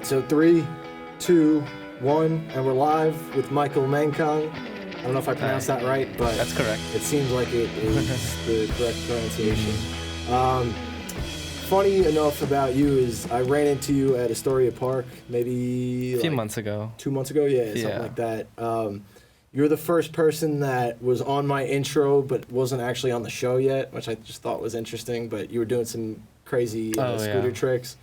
right, so 3, 2, 1, and we're live with Michael Mankong. I don't know if I pronounced that right, but that's correct. It seems like it is the correct pronunciation. Funny enough about you is I ran into you at Astoria Park maybe a few months ago. 2 months ago, something like that. You're the first person that was on my intro but wasn't actually on the show yet, which I just thought was interesting, but you were doing some crazy scooter tricks.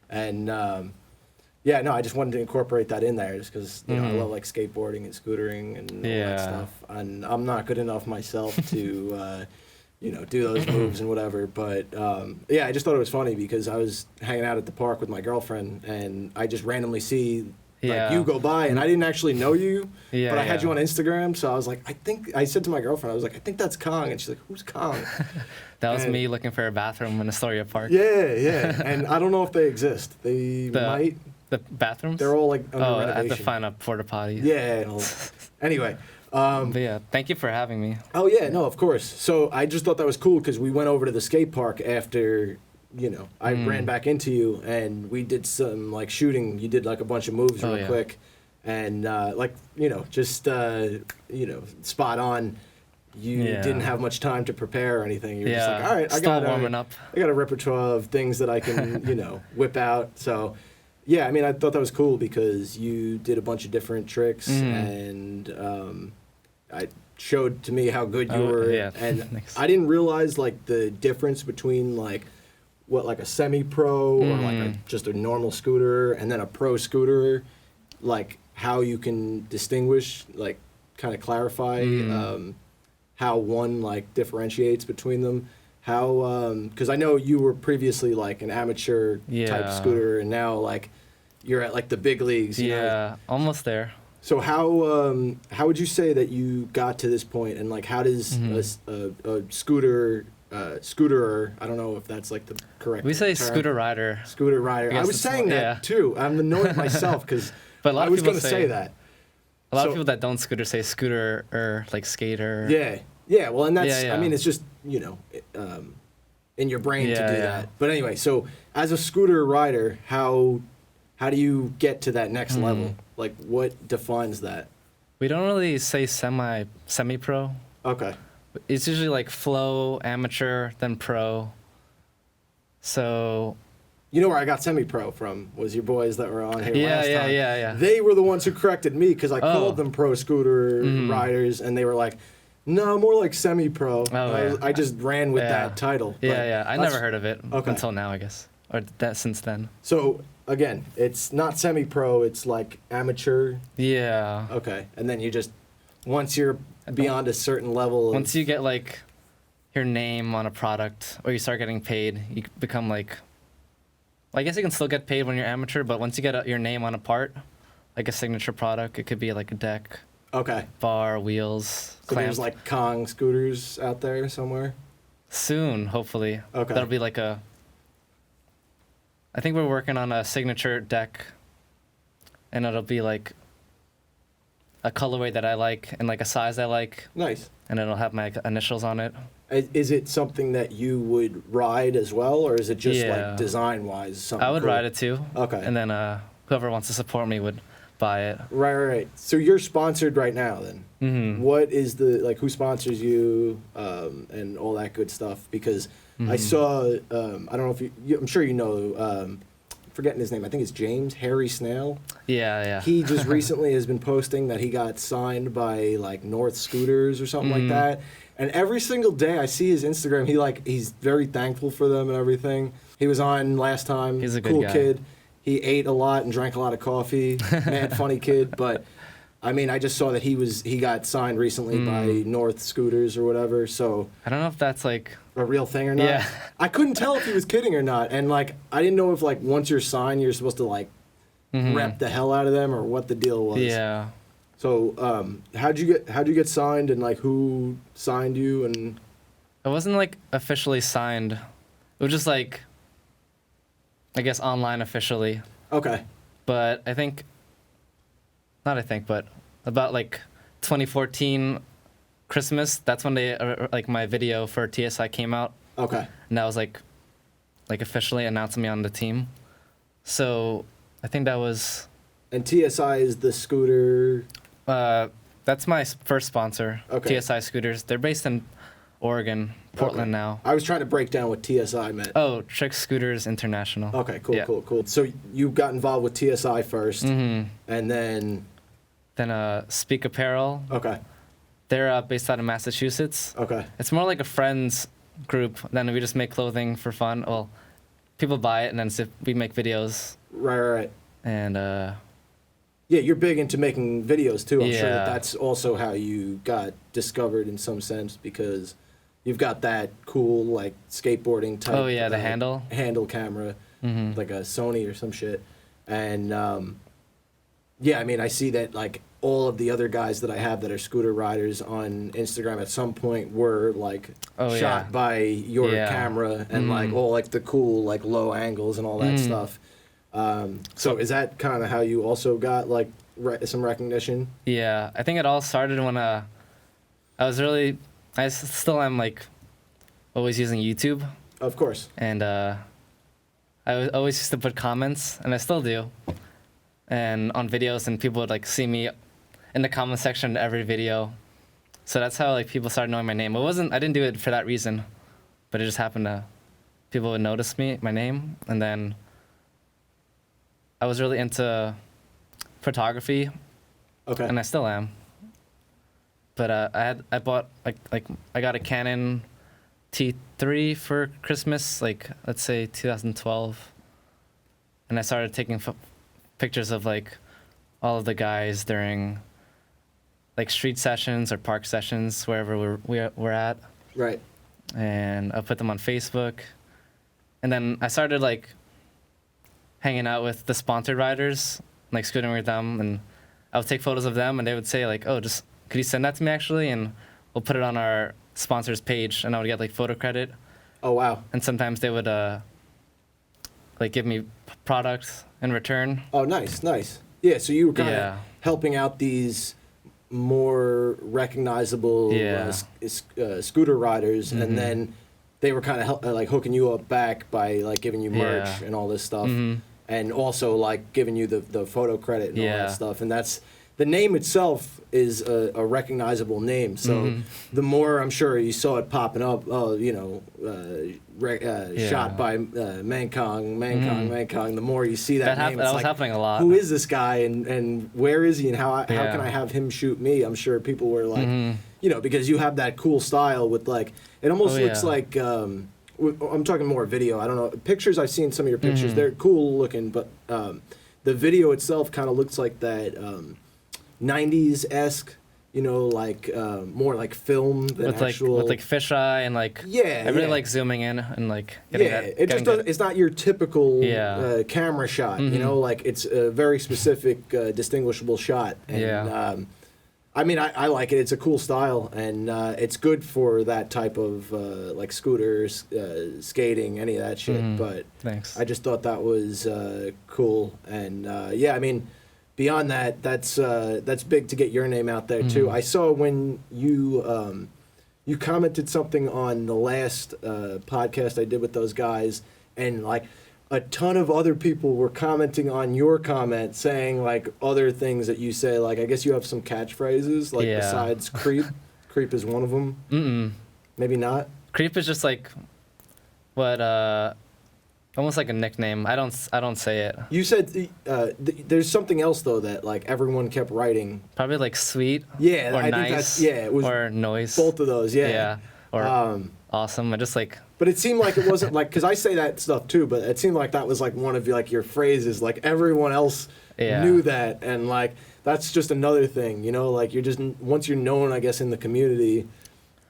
And I just wanted to incorporate that in there just because I love like skateboarding and scootering and all that stuff. And I'm not good enough myself to do those moves and whatever. But I just thought it was funny because I was hanging out at the park with my girlfriend and I just randomly see like you go by, and I didn't actually know you, but I had you on Instagram, so I was like, I said to my girlfriend, I was like, I think that's Kong, and she's like, who's Kong? That was me looking for a bathroom in Astoria Park. Yeah, and I don't know if they exist. They might. The bathrooms? They're all like under renovation. I have to find a porta potty. Yeah. Anyway. But yeah, thank you for having me. Oh yeah, no, of course. So I just thought that was cool because we went over to the skate park after. I ran back into you and we did some like shooting. You did like a bunch of moves real quick, and spot on. You didn't have much time to prepare or anything. You're just like, all right, I got warming up. I got a repertoire of things that I can whip out. So yeah, I mean, I thought that was cool because you did a bunch of different tricks and I showed to me how good you were. Yeah. And Thanks. I didn't realize like the difference between like a semi-pro or like just a normal scooter and then a pro scooter, like how you can distinguish, like kind of clarify how one like differentiates between them. How, because I know you were previously like an amateur type scooter and now like you're at like the big leagues. You know? Almost there. So how would you say that you got to this point, and like how does a scooterer, I don't know if that's like the correct We say term. Scooter rider. Scooter rider. I was saying that too. I'm annoyed myself because I was going to say that. A lot of people that don't scooter say scooter or like skater. Yeah. Well, and that's I mean, it's just in your brain to do that. But anyway, so as a scooter rider, how do you get to that next level? Like, what defines that? We don't really say semi-pro. Okay. It's usually like flow, amateur, then pro. So... You know where I got semi-pro from was your boys that were on here last time. Yeah. They were the ones who corrected me because I called them pro scooter riders, and they were like, no, more like semi-pro. I just ran with that title. I never heard of it until now, I guess. Or that since then. So, again, it's not semi-pro, it's like amateur. Yeah. Okay. And then you just, once you're beyond a certain level. Once you get like your name on a product or you start getting paid, you become like, well, I guess you can still get paid when you're amateur, but once you get your name on a part, like a signature product, it could be like a deck, bar, wheels, so clamp. There's like Kong scooters out there somewhere? Soon, hopefully. Okay. That'll be like I think we're working on a signature deck, and it'll be like a colorway that I like and like a size I like. Nice. And it'll have my initials on it. Is it something that you would ride as well, or is it just like design-wise something I would cool? ride it too. Okay. And then whoever wants to support me would buy it. Right. So you're sponsored right now then? Mm-hmm. What is who sponsors you and all that good stuff? Because I saw, I don't know if I'm sure you know, forgetting his name, I think it's James Harry Snail. Yeah. He just recently has been posting that he got signed by like North Scooters or something like that. And every single day I see his Instagram, he's very thankful for them and everything. He was on last time. He's a good cool guy. Kid. He ate a lot and drank a lot of coffee. Mad funny kid. But I mean, I just saw that he got signed recently by North Scooters or whatever. So I don't know if that's like a real thing or not. Yeah. I couldn't tell if he was kidding or not. And like I didn't know if like once you're signed you're supposed to like rep the hell out of them or what the deal was. Yeah. So how'd you get signed, and like who signed you? And it wasn't like officially signed. It was just like, I guess, online officially. Okay. But but about like 2014 Christmas, that's when like my video for TSI came out. Okay. And that was like officially announcing me on the team. So I think that was. And TSI is the scooter. That's my first sponsor. Okay. TSI Scooters. They're based in Oregon, Portland now. I was trying to break down what TSI meant. Oh, Trick Scooters International. Okay, cool, Yeah. cool. So you got involved with TSI first, Mm-hmm. and then. Then Speak Apparel. Okay. They're based out of Massachusetts. Okay. It's more like a friends group. Then we just make clothing for fun. Well, people buy it, and then we make videos. Right. And yeah, you're big into making videos too. I'm sure Yeah. that's also how you got discovered in some sense, because you've got that cool like skateboarding type. Oh yeah, the handle camera, Mm-hmm. like a Sony or some shit. And yeah, I mean, I see that like all of the other guys that I have that are scooter riders on Instagram at some point were like shot by your camera and like all like the cool like low angles and all that stuff. So is that kind of how you also got like some recognition? Yeah, I think it all started when I still am like always using YouTube. Of course. And I always used to put comments, and I still do, and on videos, and people would like see me in the comment section of every video. So that's how like people started knowing my name. I didn't do it for that reason, but it just happened to, people would notice my name, and then I was really into photography. Okay. And I still am. But I bought I got a Canon T3 for Christmas, like let's say 2012, and I started taking pictures of like all of the guys during like street sessions or park sessions, wherever we're at. Right. And I put them on Facebook, and then I started like hanging out with the sponsored riders, like scooting with them, and I would take photos of them, and they would say like, "Oh, just could you send that to me actually?" And we'll put it on our sponsors page, and I would get like photo credit. Oh wow. And sometimes they would like give me products in return. Oh, nice. Yeah, so you were kind of Yeah. helping out these more recognizable scooter riders, and then they were kind of like hooking you up back by like giving you merch and all this stuff, and also like giving you the photo credit and all that stuff. And that's, the name itself is a recognizable name. So the more I'm sure you saw it popping up, shot by Mankong, the more you see that name. That it's was like, happening a lot. Who is this guy, and where is he, and how can I have him shoot me? I'm sure people were like, because you have that cool style with like, it almost looks like, I'm talking more video. I don't know. Pictures, I've seen some of your pictures. They're cool looking, but the video itself kind of looks like that 90s-esque, like more like film than with actual. with like fisheye and like I really like zooming in and like getting that. It just doesn't. It's not your typical camera shot. Like it's a very specific, distinguishable shot. And, I mean, I like it. It's a cool style, and it's good for that type of like scooters, skating, any of that shit. But thanks. I just thought that was cool, and I mean, beyond that, that's big to get your name out there too. I saw when you you commented something on the last podcast I did with those guys, and like a ton of other people were commenting on your comment, saying like other things that you say. Like, I guess you have some catchphrases, like besides creep. Creep is one of them. Maybe not. Creep is just like what almost like a nickname. I don't say it. You said there's something else though that like everyone kept writing. Probably like sweet. Yeah, or I nice. think that's, it was or noise. both of those. Yeah. Yeah. Or awesome. I just like. But it seemed like it wasn't like, because I say that stuff too, but it seemed like that was like one of like your phrases. Like everyone else knew that, and like that's just another thing, like you're just, once you're known, I guess, in the community,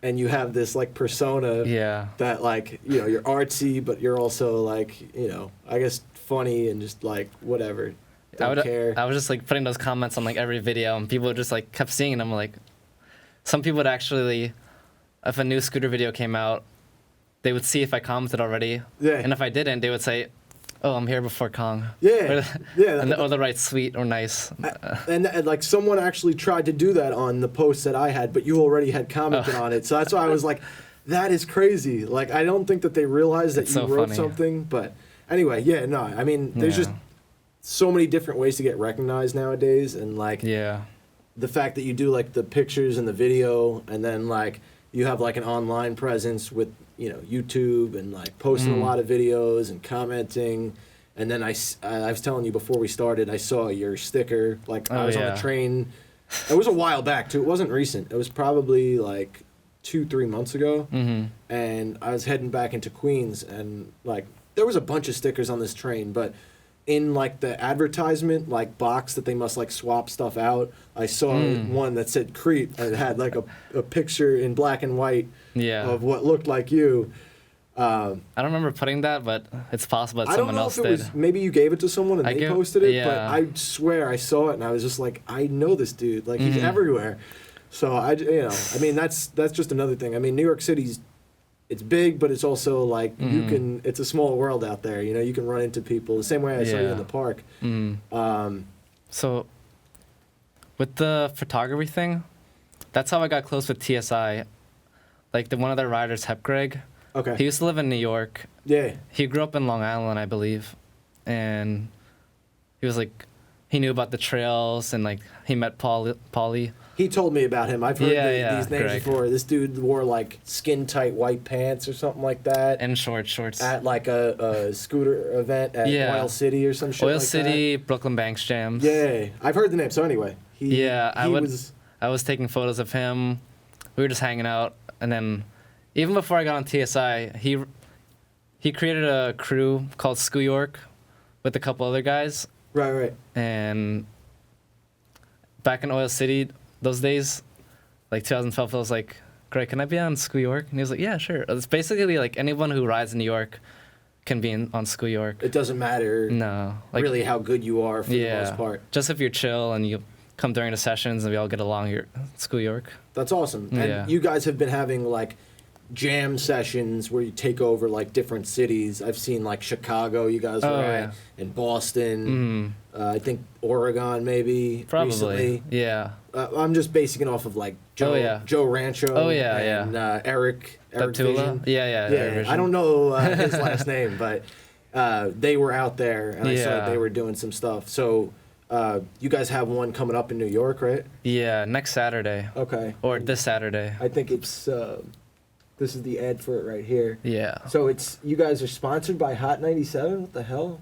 and you have this like persona that like, you're artsy, but you're also like, I guess funny and just like whatever. Don't care. I was just like putting those comments on like every video, and people just like kept seeing them. Like some people would actually, if a new scooter video came out, they would see if I commented already. Yeah. And if I didn't, they would say, "Oh, I'm here before Kong." Yeah. Or the right sweet or nice. And like someone actually tried to do that on the post that I had, but you already had commented on it. So that's why I was like, that is crazy. Like, I don't think that they realized that you wrote something. But anyway, I mean, there's just so many different ways to get recognized nowadays, and like Yeah. the fact that you do like the pictures and the video, and then like you have like an online presence with YouTube and like posting a lot of videos and commenting. And then I was telling you before we started, I saw your sticker. Like I was on the train. It was a while back too. It wasn't recent. It was probably like 2-3 months ago. And I was heading back into Queens, and like there was a bunch of stickers on this train, but in like the advertisement like box that they must like swap stuff out, I saw one that said "Creep" and it had like a picture in black and white of what looked like you. I don't remember putting that, but it's possible that someone else did. I don't know if it was, maybe you gave it to someone and they posted it, but yeah. I swear I saw it and I was just like, I know this dude. Like, he's everywhere. So, I mean, that's just another thing. I mean, New York City's, it's big, but it's also like, it's a small world out there. You can run into people the same way I saw you in the park. So, with the photography thing, that's how I got close with TSI. Like, one of their riders, Hep Greg. Okay. He used to live in New York. Yeah. He grew up in Long Island, I believe. And he was like, he knew about the trails, and like he met Paulie. He told me about him. I've heard these names Greg. before. This dude wore like skin tight white pants or something like that. And shorts. At like a scooter event at Oil City or some shit like that. Oil City, Brooklyn Banks Jams. Yeah. I've heard the name. So anyway. I was taking photos of him. We were just hanging out, and then even before I got on TSI, he created a crew called Scoo York with a couple other guys. Right. And back in Oil City, those days, like 2012, I was like, Greg, can I be on Scoo York? And he was like, yeah, sure. It's basically like anyone who rides in New York can be on Scoo York. It doesn't matter really how good you are for the most part. Just if you're chill and you come during the sessions and we all get along here at Scoo York. That's awesome. And you guys have been having like jam sessions where you take over like different cities. I've seen like Chicago you guys were at, and Boston. I think Oregon maybe recently. Yeah. I'm just basing it off of like Joe Rancho and Eric Vision. Yeah. I don't know his last name, but they were out there and I saw they were doing some stuff. So you guys have one coming up in New York, right? Yeah, next Saturday. Okay. Or this Saturday. I think it's this is the ad for it right here. Yeah. So you guys are sponsored by Hot 97? What the hell?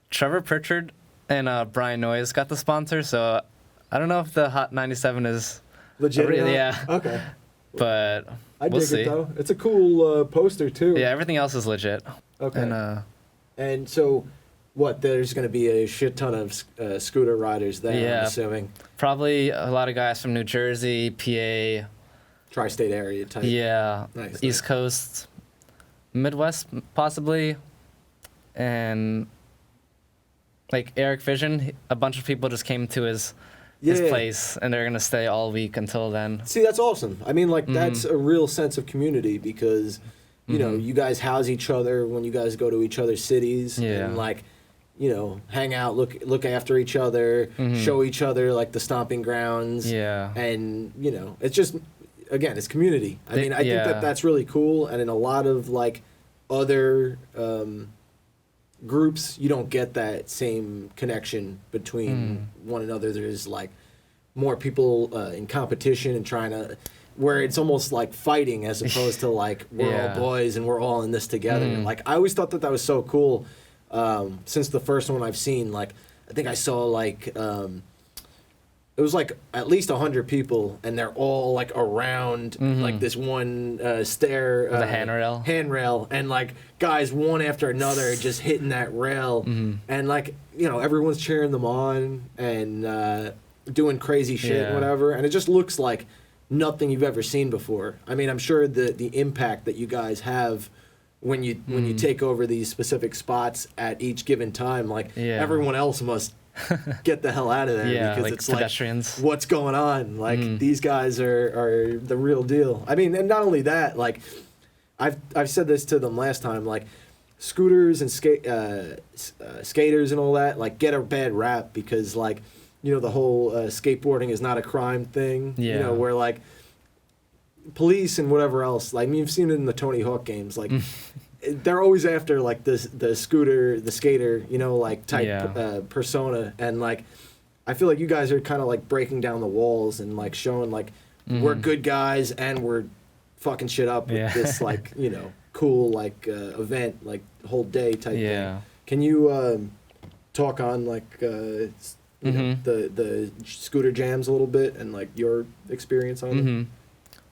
Trevor Pritchard and Brian Noyes got the sponsor, so I don't know if the Hot 97 is legit. Yeah. Okay. But I we'll dig see. It though. It's a cool poster too. Yeah, everything else is legit. Okay. And so, what? There's going to be a shit ton of scooter riders there. I'm assuming. Probably a lot of guys from New Jersey, PA. Tri-state area type. Yeah. Nice. East Coast, Midwest possibly, and like Eric Vision, a bunch of people just came to his place, and they're gonna stay all week until then. See, that's awesome. I mean, like that's a real sense of community because you know you guys house each other when you guys go to each other's cities and like hang out, look after each other, show each other like the stomping grounds. Yeah. And it's just. Again, it's community. I mean, I think that's really cool. And in a lot of like other groups, you don't get that same connection between one another. There's like more people in competition and trying to, where it's almost like fighting as opposed to like we're all boys and we're all in this together. Like I always thought that was so cool. Since the first one I've seen, like I think I saw like. It was like at least 100 people, and they're all like around like this one stair, the handrail, and like guys one after another just hitting that rail, and like everyone's cheering them on and doing crazy shit and whatever, and it just looks like nothing you've ever seen before. I mean, I'm sure the impact that you guys have when you take over these specific spots at each given time, like everyone else must. Get the hell out of there because it's pedestrians. Like what's going on? Like these guys are the real deal. I mean, and not only that, like I've said this to them last time, like scooters and skaters and all that like get a bad rap because like the whole skateboarding is not a crime thing. Where like police and whatever else, like I mean, you've seen it in the Tony Hawk games, like they're always after like the skater, you know, like type persona, and like I feel like you guys are kind of like breaking down the walls and like showing like we're good guys and we're fucking shit up with this like, you know, cool like event, like whole day type thing. Can you talk on like you know, the scooter jams a little bit and like your experience on them?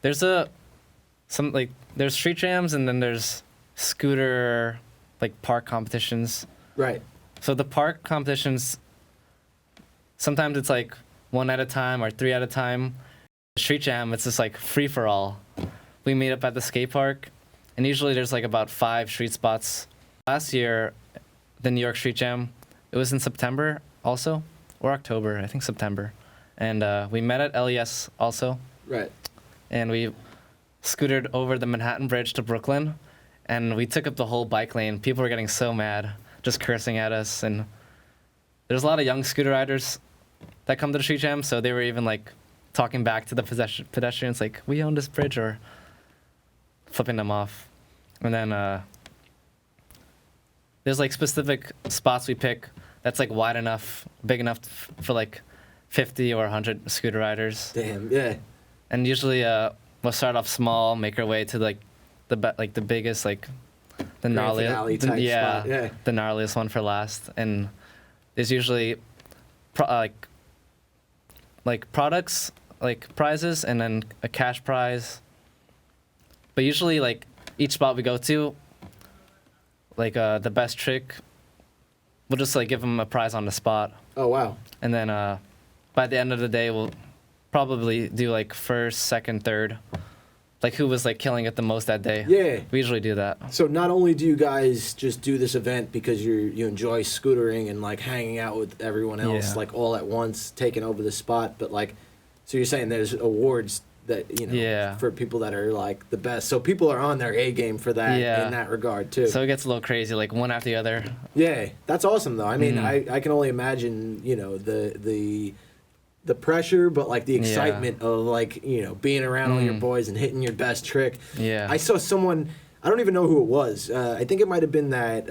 There's there's street jams and then there's scooter like park competitions. Right. So the park competitions, sometimes it's like 1 at a time or 3 at a time. The street jam, it's just like free for all. We meet up at the skate park, and usually there's like about 5 street spots. Last year, the New York Street Jam, it was in September also, or October, I think September. And we met at LES also. Right. And we scootered over the Manhattan Bridge to Brooklyn, and we took up the whole bike lane. People were getting so mad, just cursing at us. And there's a lot of young scooter riders that come to the street jam, so they were even like talking back to the pedestrians like, we own this bridge, or flipping them off. And then there's like specific spots we pick that's like wide enough, big enough for like 50 or 100 scooter riders. Damn, yeah. And usually we'll start off small, make our way to like the biggest, like the gnarliest, spot. Yeah, the gnarliest one for last. And there's usually like products, like prizes, and then a cash prize. But usually like each spot we go to, like the best trick, we'll just like give them a prize on the spot. Oh wow. And then by the end of the day, we'll probably do like first, second, third, like who was like killing it the most that day. Yeah. We usually do that. So not only do you guys just do this event because you enjoy scootering and like hanging out with everyone else like all at once, taking over the spot, but like, so you're saying there's awards that, you know, for people that are like the best. So people are on their A game for that in that regard too. So it gets a little crazy, like one after the other. Yeah, that's awesome though. I mean, I can only imagine, you know, the pressure, but like the excitement of like, you know, being around all your boys and hitting your best trick. Yeah. I saw someone, I don't even know who it was. I think it might have been that.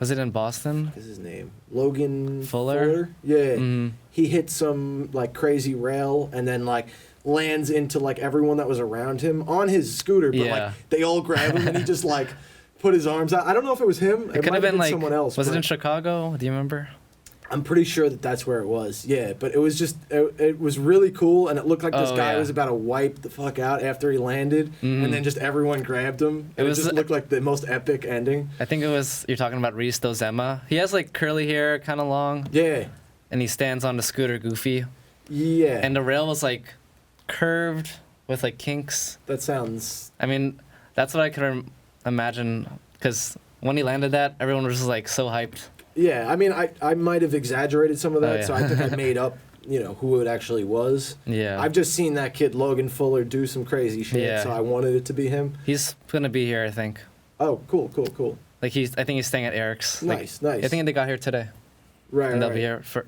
Was it in Boston? What's his name? Logan Fuller? Yeah. He hit some like crazy rail and then like lands into like everyone that was around him on his scooter, but like they all grab him and he just like put his arms out. I don't know if it was him. It could have been like someone else. Was it in Chicago? Do you remember? I'm pretty sure that's where it was. Yeah, but it was just it was really cool, and it looked like this guy was about to wipe the fuck out after he landed, and then just everyone grabbed him. And it just looked like the most epic ending. I think it was, you're talking about Reese Dozema. He has like curly hair, kind of long. Yeah. And he stands on the scooter goofy. Yeah. And the rail was like curved with like kinks. That sounds. I mean, that's what I could imagine, because when he landed that, everyone was just like so hyped. Yeah, I mean, I might have exaggerated some of that, so I think I made up, you know, who it actually was. Yeah. I've just seen that kid, Logan Fuller, do some crazy shit, so I wanted it to be him. He's going to be here, I think. Oh, cool. Like, I think he's staying at Eric's. Nice. I think they got here today. Right, and they'll be here for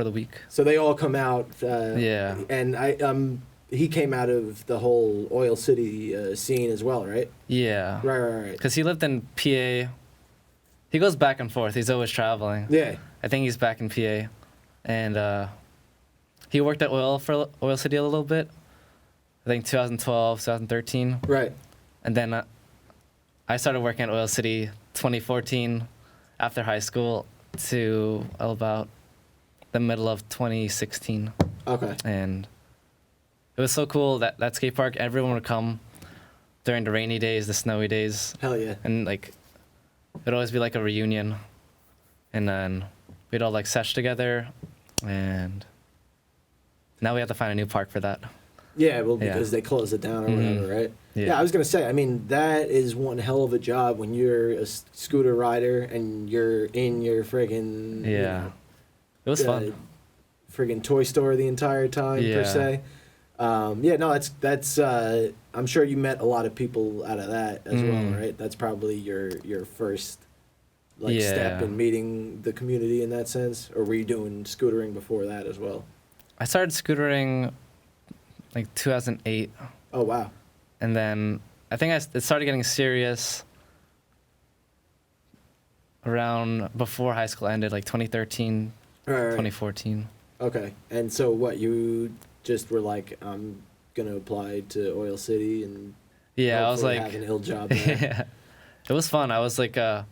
the week. So they all come out. And he came out of the whole Oil City scene as well, right? Yeah. Right. Because he lived in PA. He goes back and forth. He's always traveling. Yeah. I think he's back in PA. And he worked at Oil City a little bit. I think 2012, 2013. Right. And then I started working at Oil City 2014 after high school to about the middle of 2016. Okay. And it was so cool that skate park, everyone would come during the rainy days, the snowy days. Hell yeah. And like, it'd always be like a reunion. And then we'd all like sesh together, and now we have to find a new park for that. Yeah, well, because they closed it down or whatever, right? Yeah, I was going to say, I mean, that is one hell of a job when you're a scooter rider and you're in your friggin'... Yeah. You know, it was fun. Friggin' toy store the entire time, per se. That's I'm sure you met a lot of people out of that as well, right? That's probably your first step in meeting the community in that sense, or were you doing scootering before that as well? I started scootering like 2008. Oh wow. And then I think it started getting serious around before high school ended, like 2013, Right, right. 2014. Okay. And so what, you just were like, I'm gonna apply to Oil City and Yeah, I was hopefully like, have an ill job there. yeah, it was fun. I was like, I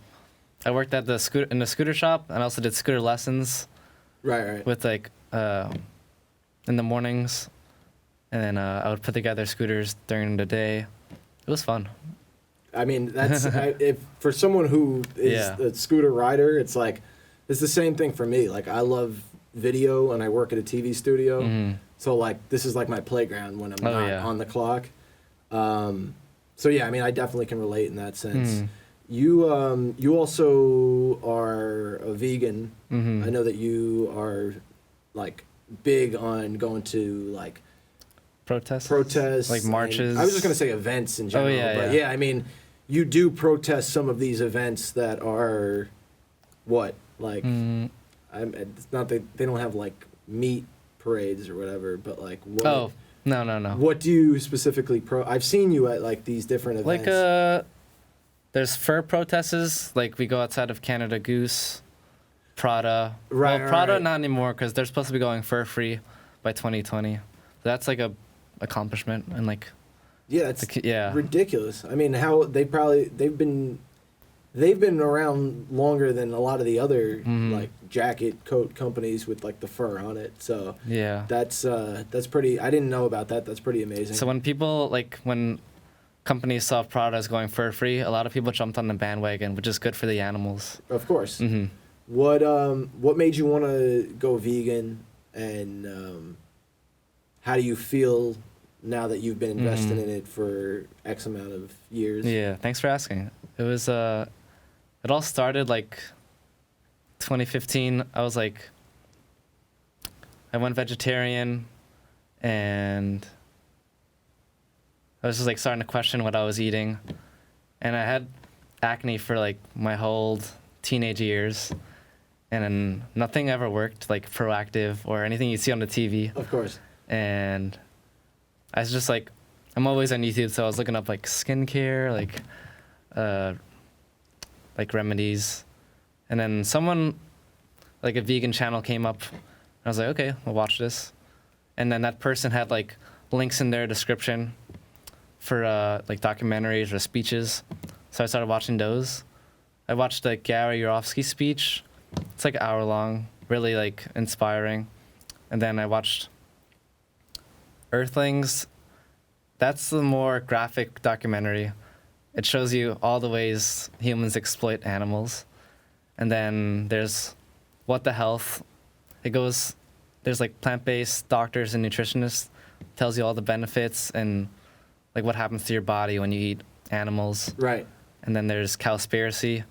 worked at the scooter shop, and I also did scooter lessons Right. with like in the mornings, and then I would put together scooters during the day. It was fun. I mean, that's if for someone who is Yeah. a scooter rider, it's like it's the same thing for me. Like I love video and I work at a TV studio, Mhm. so like this is like my playground when I'm Oh, not yeah. on the clock. So yeah, I mean, I definitely can relate in that sense. Mhm. You also are a vegan. Mhm. I know that you are like big on going to like protests, like and- marches. I was just gonna say events in general, yeah, but yeah. yeah, I mean, you do protest some of these events that are what like. Mm. It's not that they don't have like meat parades or whatever, but like what? Oh, no. What do you specifically I've seen you at like these different events. Like there's fur protesters. Like we go outside of Canada Goose, Prada. Right, Well, Prada right. not anymore because they're supposed to be going fur free by 2020. That's like a accomplishment and like Yeah, that's yeah. ridiculous. I mean, how they've been around longer than a lot of the other Mhm. like jacket coat companies with like the fur on it. So Yeah. that's pretty. I didn't know about that. That's pretty amazing. So when companies saw Prada as going fur free, a lot of people jumped on the bandwagon, which is good for the animals. Of course. Hmm. What made you want to go vegan, and how do you feel now that you've been invested in it for X amount of years? Yeah, thanks for asking. It was it all started like 2015. I was like, I went vegetarian, and I was just like starting to question what I was eating, and I had acne for like my whole teenage years, and then nothing ever worked, like Proactive or anything you see on the TV. Of course. And I was just like, I'm always on YouTube, so I was looking up like skincare, like remedies, and then someone, like a vegan channel came up, and I was like, okay, I'll watch this, and then that person had like links in their description for like documentaries or speeches, so I started watching those. I watched the Gary Yourofsky speech. It's like an hour long, really like inspiring, and then I watched Earthlings. That's the more graphic documentary. It shows you all the ways humans exploit animals. And then there's What the Health. There's like plant-based doctors and nutritionists, tells you all the benefits and like what happens to your body when you eat animals. Right. And then there's Cowspiracy.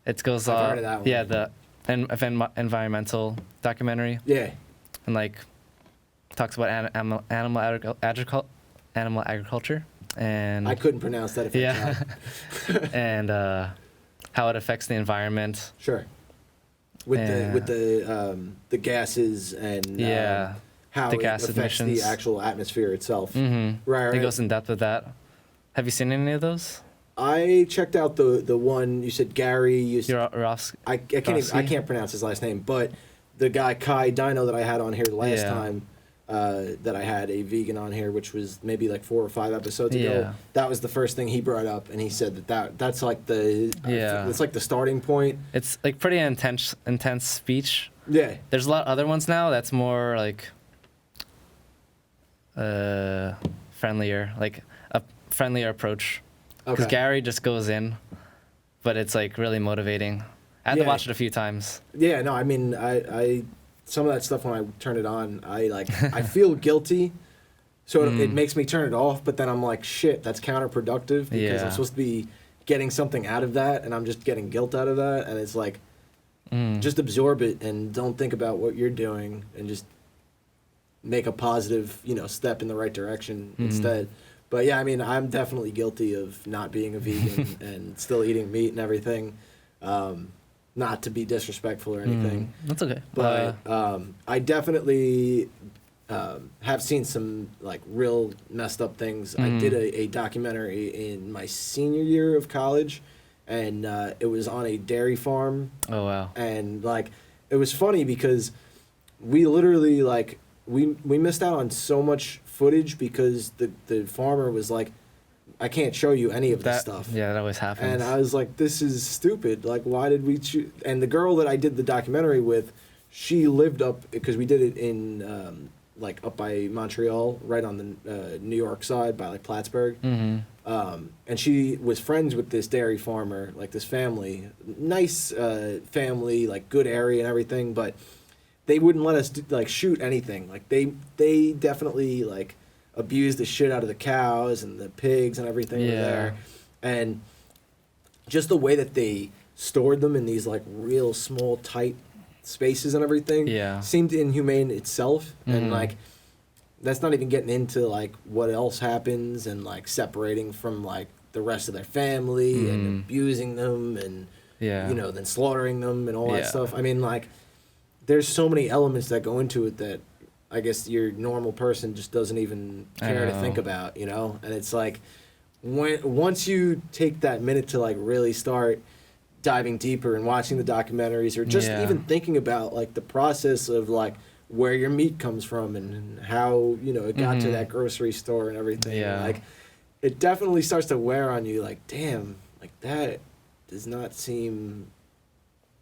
It goes I've heard of that one. Yeah, the environmental documentary. Yeah. And like talks about animal agriculture and I couldn't pronounce that if I yeah, tried. and how it affects the environment. Sure. With the gases and Yeah, how the it gas affects emissions. the actual atmosphere itself. Mm-hmm. Right. It goes in depth with that. Have you seen any of those? I checked out the one you said Gary. Yourofsky. I can't pronounce his last name, but the guy Kai Dino that I had on here last Yeah. time, that I had a vegan on here, which was maybe like 4 or 5 episodes ago. Yeah. That was the first thing he brought up, and he said that's like Yeah. it's like the starting point. It's like pretty intense speech. Yeah. There's a lot of other ones now that's more like friendlier, like a friendlier approach. Because Okay. Gary just goes in, but it's like really motivating. I had to Yeah. watch it a few times. Yeah, no, I mean, I some of that stuff when I turn it on, I feel guilty, so it makes me turn it off. But then I'm like, shit, that's counterproductive because I'm Yeah. supposed to be getting something out of that, and I'm just getting guilt out of that. And it's like, just absorb it and don't think about what you're doing, and just make a positive, step in the right direction instead. But yeah, I mean, I'm definitely guilty of not being a vegan and still eating meat and everything. Not to be disrespectful or anything. That's okay. But I definitely have seen some like real messed up things. I did a documentary in my senior year of college, and it was on a dairy farm. Oh wow. And like it was funny because we literally like we missed out on so much footage because the farmer was like, I can't show you any of this stuff. Yeah, that always happens. And I was like, this is stupid. Like, why did we choose? And the girl that I did the documentary with, she lived up, because we did it in like up by Montreal, right on the New York side by like Plattsburgh. And she was friends with this dairy farmer, like this family, nice family, like good area and everything, but they wouldn't let us like shoot anything. Like they definitely like abused the shit out of the cows and the pigs and everything were there. And just the way that they stored them in these like real small tight spaces and everything seemed inhumane itself. And like that's not even getting into like what else happens and like separating from like the rest of their family and abusing them and you know, then slaughtering them and all that stuff. I mean, like there's so many elements that go into it that I guess your normal person just doesn't even care to think about, you know? And it's like once you take that minute to like really start diving deeper and watching the documentaries or just even thinking about like the process of like where your meat comes from and how, you know, it got to that grocery store and everything. Like it definitely starts to wear on you like, damn, like that does not seem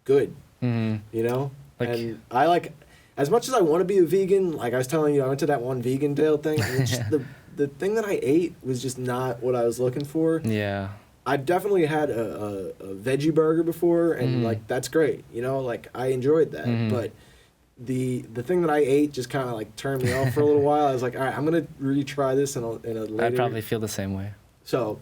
good, you know? Like, and I like, as much as I want to be a vegan, like I was telling you, I went to that one vegan Dale thing, and it's just the thing that I ate was just not what I was looking for. Yeah. I've definitely had a veggie burger before, and like that's great, you know, like I enjoyed that. But the thing that I ate just kind of like turned me off for a little while. I was like, all right, I'm gonna retry this in a later. I'd probably feel the same way. So,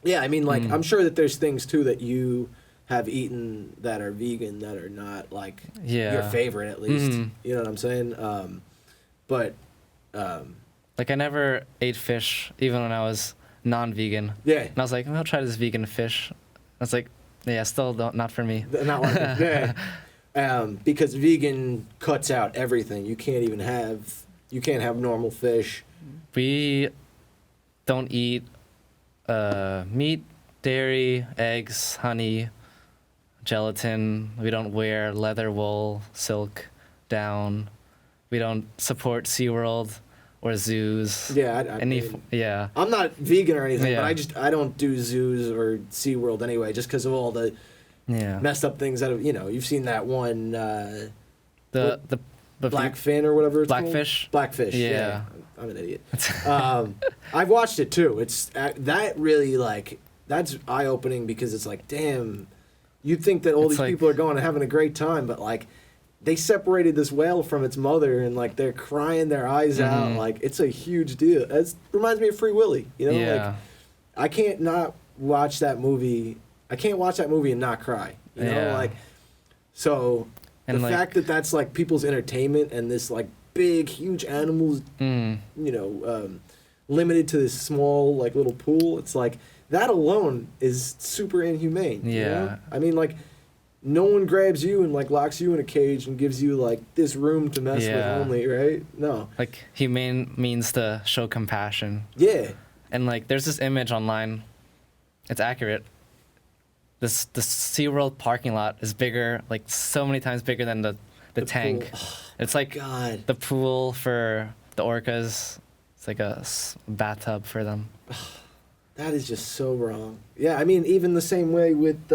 yeah, I mean, like I'm sure that there's things too that you have eaten that are vegan that are not like your favorite, at least. You know what I'm saying? Like I never ate fish even when I was non-vegan. Yeah. And I was like, I'll try this vegan fish. I was like, yeah, still not for me. Not like it. Yeah. Because vegan cuts out everything. You can't have normal fish. We don't eat meat, dairy, eggs, honey, gelatin. We don't wear leather, wool, silk, down. We don't support SeaWorld or zoos. Yeah, I'm not vegan or anything, but I don't do zoos or SeaWorld anyway, just because of all the messed up things that have, you know, you've seen that one the Blackfin or whatever it's Blackfish? Called? Blackfish. Yeah. I'm an idiot. I've watched it too. It's that really like that's eye opening because it's like, damn, you'd think that all these people are going and having a great time, but like they separated this whale from its mother and like they're crying their eyes out. Like it's a huge deal. It reminds me of Free Willy, you know? Like I can't not watch that movie. I can't watch that movie and not cry, you know? Like so and the fact that that's like people's entertainment and this like big huge animals you know limited to this small like little pool, it's like that alone is super inhumane. You know? I mean, like no one grabs you and like locks you in a cage and gives you like this room to mess with only, right? No. Like humane means to show compassion. Yeah. And like there's this image online. It's accurate. The SeaWorld parking lot is bigger, like so many times bigger than the tank. It's like the pool for the orcas. It's like a bathtub for them. That is just so wrong. Yeah, I mean, even the same way with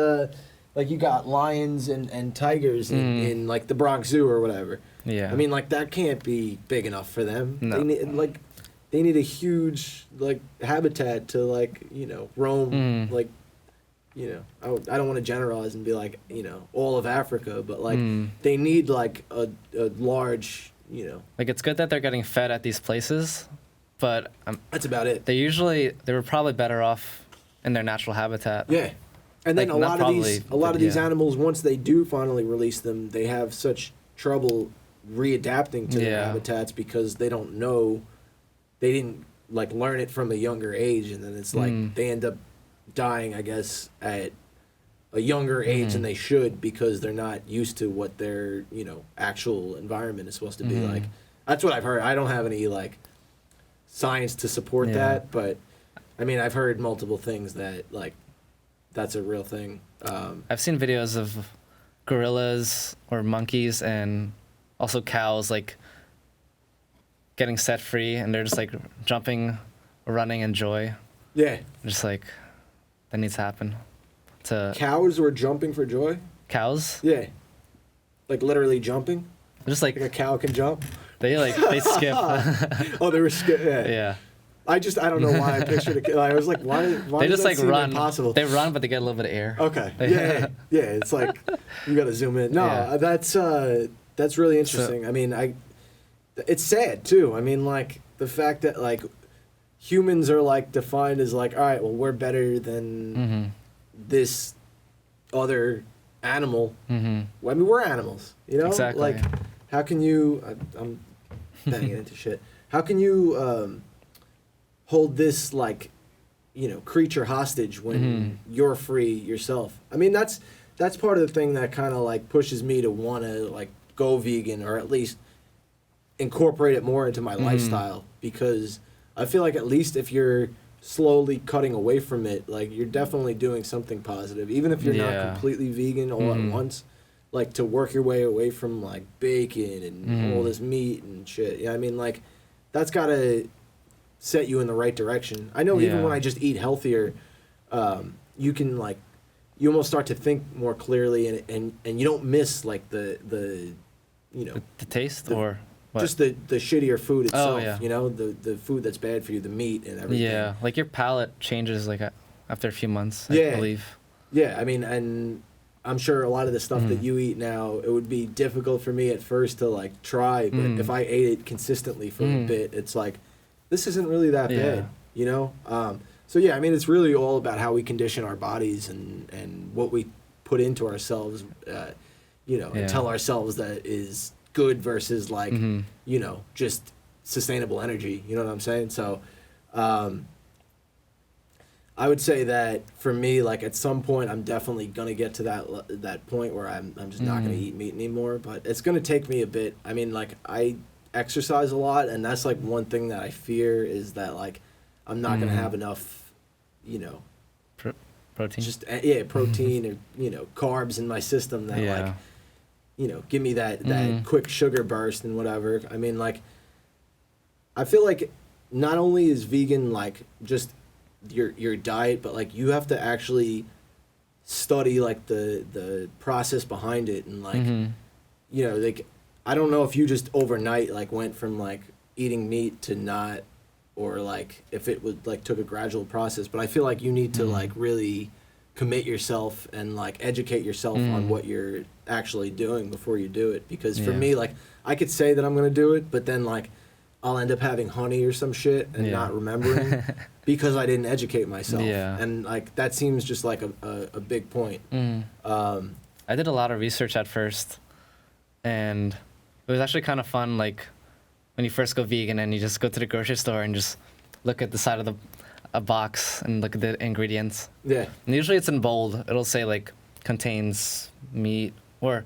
like you got lions and tigers in like the Bronx Zoo or whatever. Yeah. I mean, like that can't be big enough for them. No. They need a huge like habitat to like, you know, roam like, you know, I don't want to generalize and be like, you know, all of Africa, but like they need like a large, you know. Like it's good that they're getting fed at these places, but that's about it. They were probably better off in their natural habitat. Yeah. And then like, a lot of these animals, once they do finally release them, they have such trouble readapting to their habitats because they don't know, they didn't like learn it from a younger age, and then it's like they end up dying, I guess, at a younger age than they should because they're not used to what their, you know, actual environment is supposed to be like. That's what I've heard. I don't have any like science to support that, but I mean, I've heard multiple things that like that's a real thing. I've seen videos of gorillas or monkeys and also cows like getting set free, and they're just like jumping, running in joy. Yeah. Just like that needs to happen. To Cows were jumping for joy? cows, Yeah. Like literally jumping? just like Like a cow can jump? they skip. Oh, they were yeah. Yeah. I don't know why I pictured a. I was like, why They does just that like seem run. impossible? They run, but they get a little bit of air. Okay. Yeah. It's like you got to zoom in. No, Yeah. that's really interesting. I mean, it's sad too. I mean, like the fact that like humans are like defined as like, all right, well, we're better than this other animal. Well, I mean, we're animals, you know. Exactly. Like, how can you? I'm banging into shit. How can you hold this like, you know, creature hostage when you're free yourself? I mean, that's part of the thing that kind of like pushes me to want to like go vegan, or at least incorporate it more into my lifestyle, because I feel like at least if you're slowly cutting away from it, like you're definitely doing something positive, even if you're not completely vegan all at once. Like to work your way away from like bacon and all this meat and shit. Yeah, I mean, like that's gotta set you in the right direction. I know even when I just eat healthier, you can like, you almost start to think more clearly, and you don't miss like the you know, The taste or what? just the shittier food itself. yeah. You know, the food that's bad for you, the meat and everything. Yeah, like your palate changes like after a few months, I Yeah. believe. Yeah, I mean, and I'm sure a lot of the stuff that you eat now, it would be difficult for me at first to like try, but if I ate it consistently for a bit, it's like, this isn't really that bad, you know? So yeah, I mean, it's really all about how we condition our bodies and what we put into ourselves, you know, and tell ourselves that is good versus like, you know, just sustainable energy, you know what I'm saying? So, I would say that for me, like at some point, I'm definitely gonna get to that point where I'm just not gonna eat meat anymore. But it's gonna take me a bit. I mean, like I exercise a lot, and that's like one thing that I fear is that like I'm not gonna have enough, you know, Protein. just protein or you know carbs in my system that like, you know, give me that quick sugar burst and whatever. I mean, like I feel like not only is vegan like just your diet, but like you have to actually study like the process behind it, and like you know, like I don't know if you just overnight like went from like eating meat to not, or like if it would like took a gradual process, but I feel like you need to like really commit yourself and like educate yourself on what you're actually doing before you do it, because for me, like I could say that I'm gonna do it, but then like I'll end up having honey or some shit and not remembering because I didn't educate myself. Yeah. And like that seems just like a big point. I did a lot of research at first, and it was actually kind of fun, like when you first go vegan and you just go to the grocery store and just look at the side of a box and look at the ingredients. Yeah. And usually it's in bold. It'll say like contains meat, or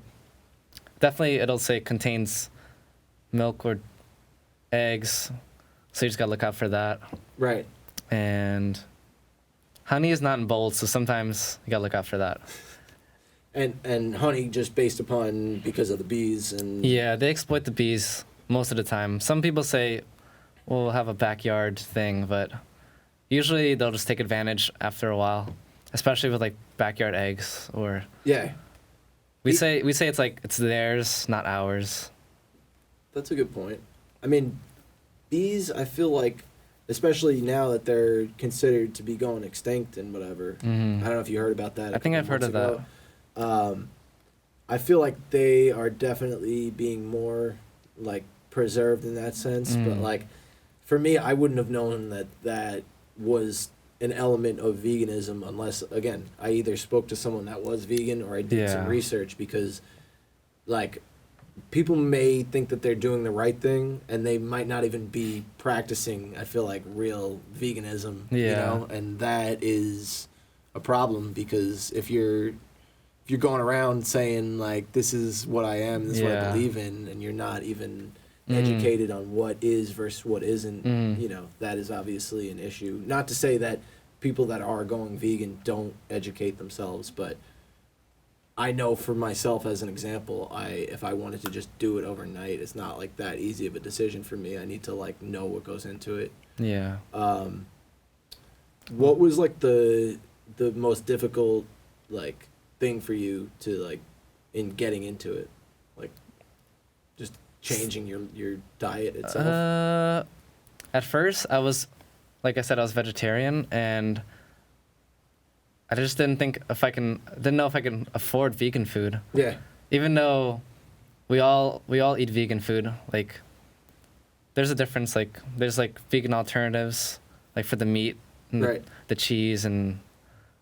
definitely it'll say contains milk or eggs, so you just gotta look out for that. Right. And honey is not in bold, so sometimes you gotta look out for that. And honey just based upon because of the bees and Yeah, they exploit the bees most of the time. Some people say we'll have a backyard thing, but usually they'll just take advantage after a while, especially with like backyard eggs. Or we say it's like it's theirs, not ours. That's a good point. I mean, bees, I feel like, especially now that they're considered to be going extinct and whatever. I don't know if you heard about that. I think I've heard of that. I feel like they are definitely being more like preserved in that sense. But like, for me, I wouldn't have known that was an element of veganism unless, again, I either spoke to someone that was vegan or I did some research, because like people may think that they're doing the right thing and they might not even be practicing, I feel like, real veganism, you know, and that is a problem, because if you're going around saying like, this is what I am, this is what I believe in, and you're not even educated on what is versus what isn't, you know, that is obviously an issue. Not to say that people that are going vegan don't educate themselves, but I know for myself as an example, if I wanted to just do it overnight, it's not like that easy of a decision for me. I need to like know what goes into it. Yeah. What was like the most difficult like thing for you to like in getting into it? Like just changing your diet itself? At first I was, like I said, I was vegetarian, and I just didn't know if I can afford vegan food. Yeah. Even though we all eat vegan food, like there's a difference. Like there's like vegan alternatives, like for the meat and Right. the cheese and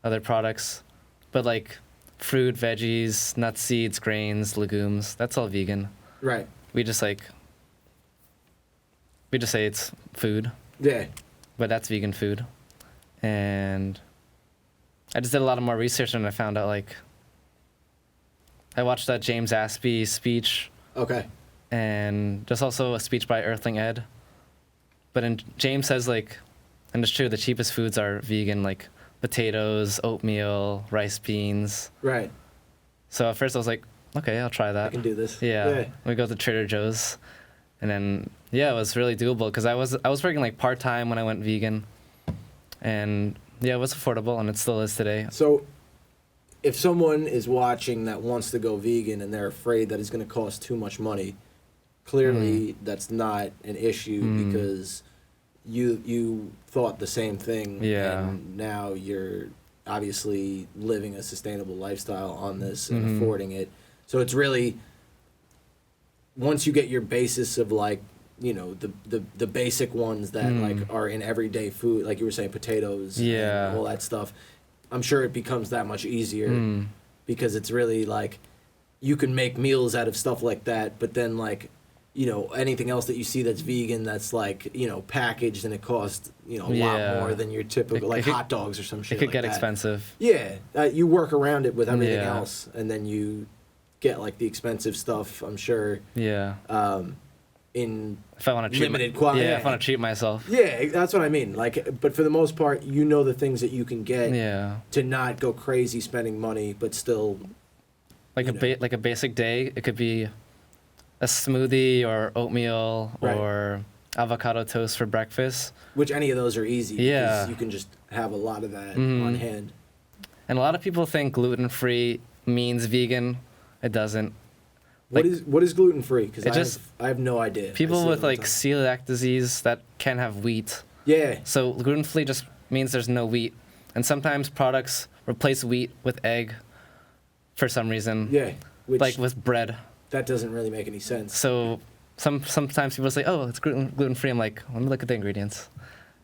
other products, but like fruit, veggies, nuts, seeds, grains, legumes, that's all vegan. Right. We just say it's food, Yeah. but that's vegan food. And I just did a lot of more research, and I found out, like, I watched that James Aspie speech. Okay. And there's also a speech by Earthling Ed. But James says, like, and it's true, the cheapest foods are vegan, like potatoes, oatmeal, rice, beans. Right. So at first I was like, okay, I'll try that. I can do this. Yeah. We go to Trader Joe's. And then, yeah, it was really doable because I was working, like, part-time when I went vegan. And yeah, it was affordable, and it still is today. So, if someone is watching that wants to go vegan and they're afraid that it's going to cost too much money, clearly that's not an issue because you thought the same thing. Yeah. And now you're obviously living a sustainable lifestyle on this and affording it. So it's really, once you get your basis of like, you know, the basic ones that like are in everyday food, like you were saying, potatoes and all that stuff, I'm sure it becomes that much easier because it's really like you can make meals out of stuff like that, but then like, you know, anything else that you see that's vegan that's like, you know, packaged and it costs, you know, a lot more than your typical hot dogs or some shit. It could like get that. expensive. Yeah, you work around it with everything else, and then you get like the expensive stuff, I'm sure. Yeah. In if I want to limited quantity. Yeah, if I want to treat myself. Yeah, that's what I mean. Like, but for the most part, you know the things that you can get to not go crazy spending money, but still. Like like a basic day, it could be a smoothie or oatmeal or avocado toast for breakfast. Which any of those are easy. Yeah. Because you can just have a lot of that on hand. And a lot of people think gluten-free means vegan. It doesn't. What is gluten free? Because I have no idea. People with like celiac disease that can have wheat. Yeah. So gluten free just means there's no wheat, and sometimes products replace wheat with egg, for some reason. Yeah. Like with bread. That doesn't really make any sense. So sometimes people say, "Oh, it's gluten free." I'm like, let me look at the ingredients.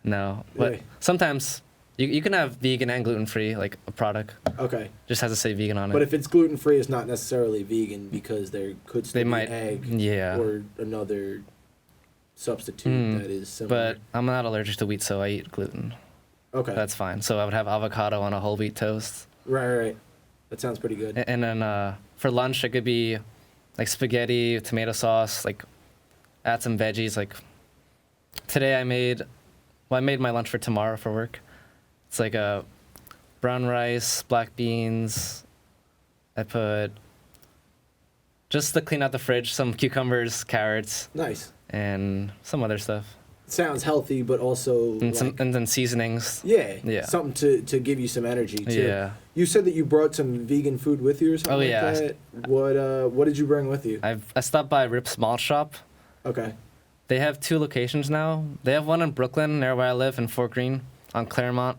No, but sometimes. You can have vegan and gluten-free, like a product. Okay. Just has to say vegan on it. But if it's gluten-free, it's not necessarily vegan because there could still be egg or another substitute that is similar. But I'm not allergic to wheat, so I eat gluten. Okay. That's fine. So I would have avocado on a whole wheat toast. Right. That sounds pretty good. And then for lunch, it could be like spaghetti, tomato sauce, like add some veggies. Like today I made my lunch for tomorrow for work. It's like a brown rice, black beans. I put, just to clean out the fridge, some cucumbers, carrots. Nice. And some other stuff. Sounds healthy, but also and then seasonings. Yeah. Something to give you some energy too. Yeah. You said that you brought some vegan food with you or something like that. What did you bring with you? I stopped by Rip's Malt Shop. Okay. They have 2 locations now. They have one in Brooklyn, near where I live, in Fort Greene, on Claremont.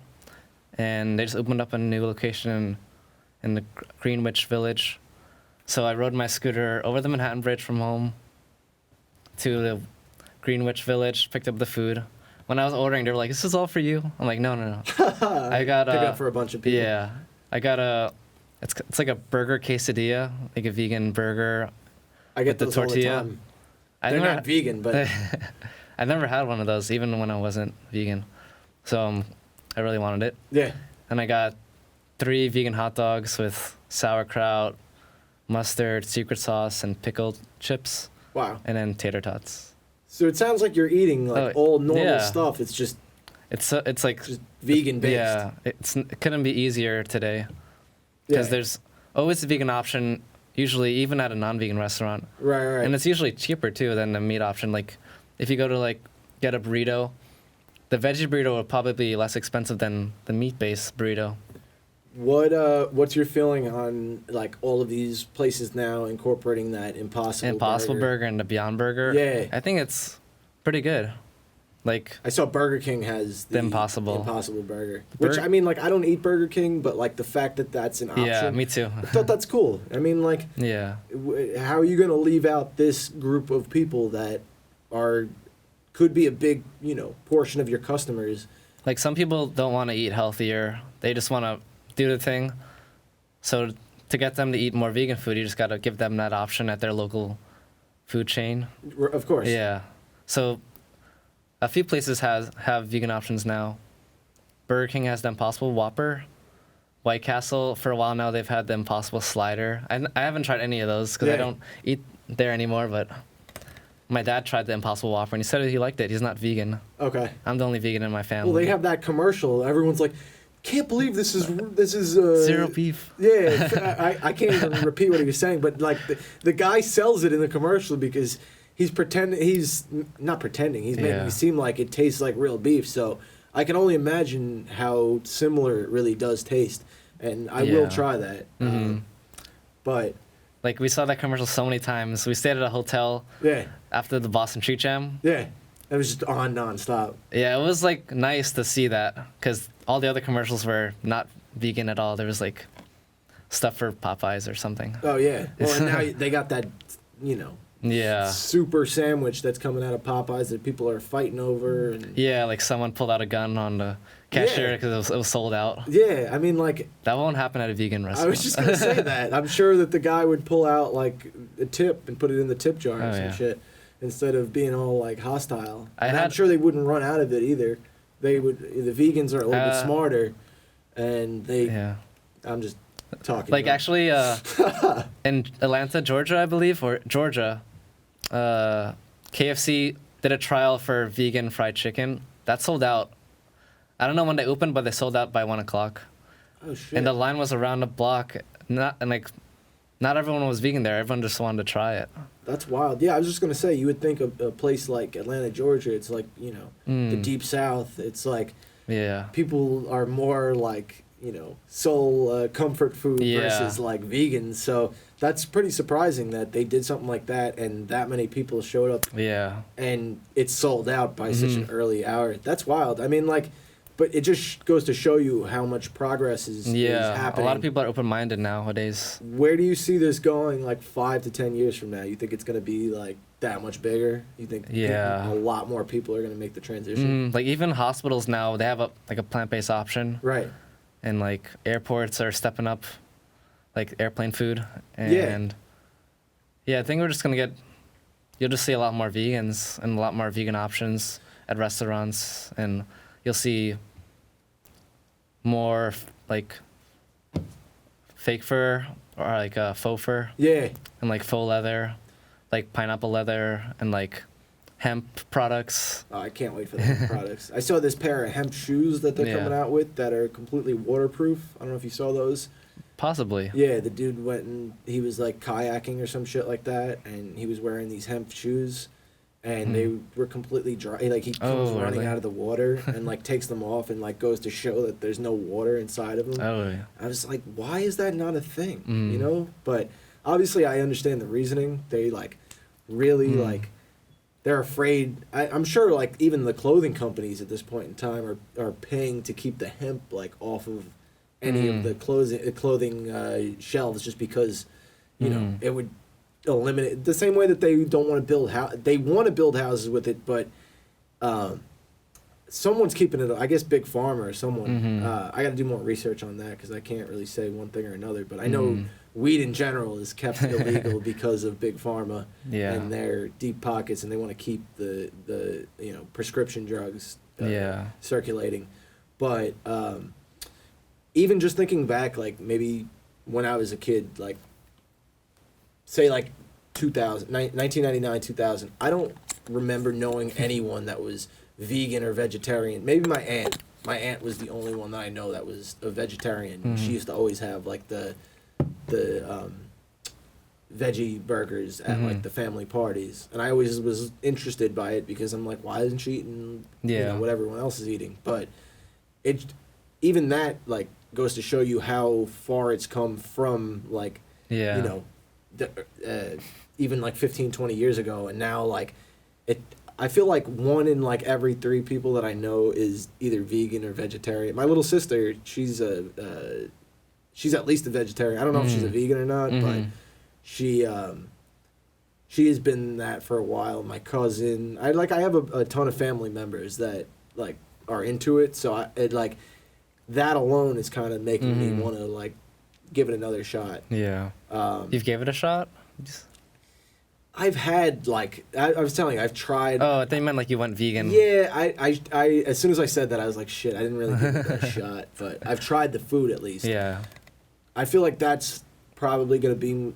And they just opened up a new location in the Greenwich Village. So I rode my scooter over the Manhattan Bridge from home to the Greenwich Village, picked up the food. When I was ordering, they were like, "This is all for you." I'm like, no. I got pick up for a bunch of people. Yeah, I got it's like a burger quesadilla, like a vegan burger. I get those tortilla. All the time. They're not vegan, but I never had one of those, even when I wasn't vegan. So. I really wanted it. Yeah. And I got 3 vegan hot dogs with sauerkraut, mustard, secret sauce, and pickled chips. Wow. And then tater tots. So it sounds like you're eating like all normal stuff. It's just it's like just vegan based. Yeah, it couldn't be easier today because there's always a vegan option. Usually, even at a non-vegan restaurant. Right. And it's usually cheaper too than the meat option. Like, if you go to like get a burrito, the veggie burrito will probably be less expensive than the meat-based burrito. What's your feeling on like all of these places now incorporating that Impossible Burger and the Beyond Burger? Yeah. I think it's pretty good. Like, I saw Burger King has the Impossible Burger, which I mean, like, I don't eat Burger King, but like the fact that that's an option. Yeah, me too. I thought that's cool. I mean, like, Yeah. How are you going to leave out this group of people that could be a big, portion of your customers? Like, some people don't want to eat healthier. They just want to do the thing. So to get them to eat more vegan food, you just got to give them that option at their local food chain. Of course. Yeah. So a few places have vegan options now. Burger King has the Impossible Whopper. White Castle, for a while now, they've had the Impossible Slider. I haven't tried any of those because I don't eat there anymore, but my dad tried the Impossible Whopper, and he said he liked it. He's not vegan. Okay. I'm the only vegan in my family. Well, they have that commercial. Everyone's like, can't believe this is zero beef. Yeah, I can't even repeat what he was saying, but like the guy sells it in the commercial because he's not pretending. He's making it seem like it tastes like real beef. So I can only imagine how similar it really does taste, and I will try that. Mm-hmm. But like, we saw that commercial so many times. We stayed at a hotel after the Boston Street Jam. Yeah, it was just on nonstop. Yeah, it was like nice to see that because all the other commercials were not vegan at all. There was like stuff for Popeyes or something. Oh yeah. Well, and now they got that, super sandwich that's coming out of Popeyes that people are fighting over. And yeah, like someone pulled out a gun on the cashier because it was sold out. Yeah, I mean, like, that won't happen at a vegan restaurant. I was just gonna say that. I'm sure that the guy would pull out like a tip and put it in the tip jar or some shit instead of being all like hostile. I'm sure they wouldn't run out of it either. They would. The vegans are a little bit smarter, and they. Yeah. I'm just talking. Like, actually, in Atlanta, Georgia, I believe, or Georgia, KFC did a trial for vegan fried chicken. That sold out. I don't know when they opened, but they sold out by 1 o'clock. Oh shit! And the line was around the block. Not everyone was vegan there. Everyone just wanted to try it. That's wild. Yeah, I was just gonna say, you would think a place like Atlanta, Georgia, it's like the deep South. It's like people are more like soul comfort food versus like vegans. So that's pretty surprising that they did something like that and that many people showed up. Yeah. And it's sold out by such an early hour. That's wild. I mean, like, but it just goes to show you how much progress is happening. A lot of people are open-minded nowadays. Where do you see this going, like 5 to 10 years from now? You think it's going to be like that much bigger? You think a lot more people are going to make the transition? Like, even hospitals now, they have a plant-based option. Right. And like airports are stepping up, like airplane food. And I think we're just going to you'll just see a lot more vegans and a lot more vegan options at restaurants, and you'll see more like fake fur or like faux fur. Yeah. And like faux leather, like pineapple leather, and like hemp products. Oh, I can't wait for the hemp products. I saw this pair of hemp shoes that they're coming out with that are completely waterproof. I don't know if you saw those. Possibly. Yeah, the dude went and he was like kayaking or some shit like that, and he was wearing these hemp shoes, and they were completely dry. Like, he comes running out of the water and like takes them off and like goes to show that there's no water inside of them. Oh yeah. I was like, why is that not a thing? But obviously I understand the reasoning. They like really like they're afraid. I'm sure like even the clothing companies at this point in time are paying to keep the hemp like off of any of the clothing shelves just because it would eliminate the same way that they don't want to build they want to build houses with it, but someone's keeping it. I guess Big Pharma or someone. I got to do more research on that because I can't really say one thing or another. But I know weed in general is kept illegal because of Big Pharma and their deep pockets, and they want to keep the prescription drugs circulating. But even just thinking back, like maybe when I was a kid, like say like 1999, 2000, I don't remember knowing anyone that was vegan or vegetarian. Maybe my aunt, my aunt was the only one that I know that was a vegetarian. She used to always have like the veggie burgers at like the family parties, and I always was interested by it because I'm like, why isn't she eating what everyone else is eating? But even that like goes to show you how far it's come from like even like 15, 20 years ago, and now like I feel like 1 in like every 3 people that I know is either vegan or vegetarian. My little sister, she's at least a vegetarian. I don't know if she's a vegan or not, but she has been that for a while. My cousin, I have a ton of family members that like are into it, so that alone is kind of making me want to like give it another shot. Yeah. You've gave it a shot? I've had like I was telling you, I've tried. Oh, they meant like you went vegan. Yeah, I as soon as I said that, I was like, shit, I didn't really give it a shot, but I've tried the food at least. Yeah. I feel like that's probably gonna be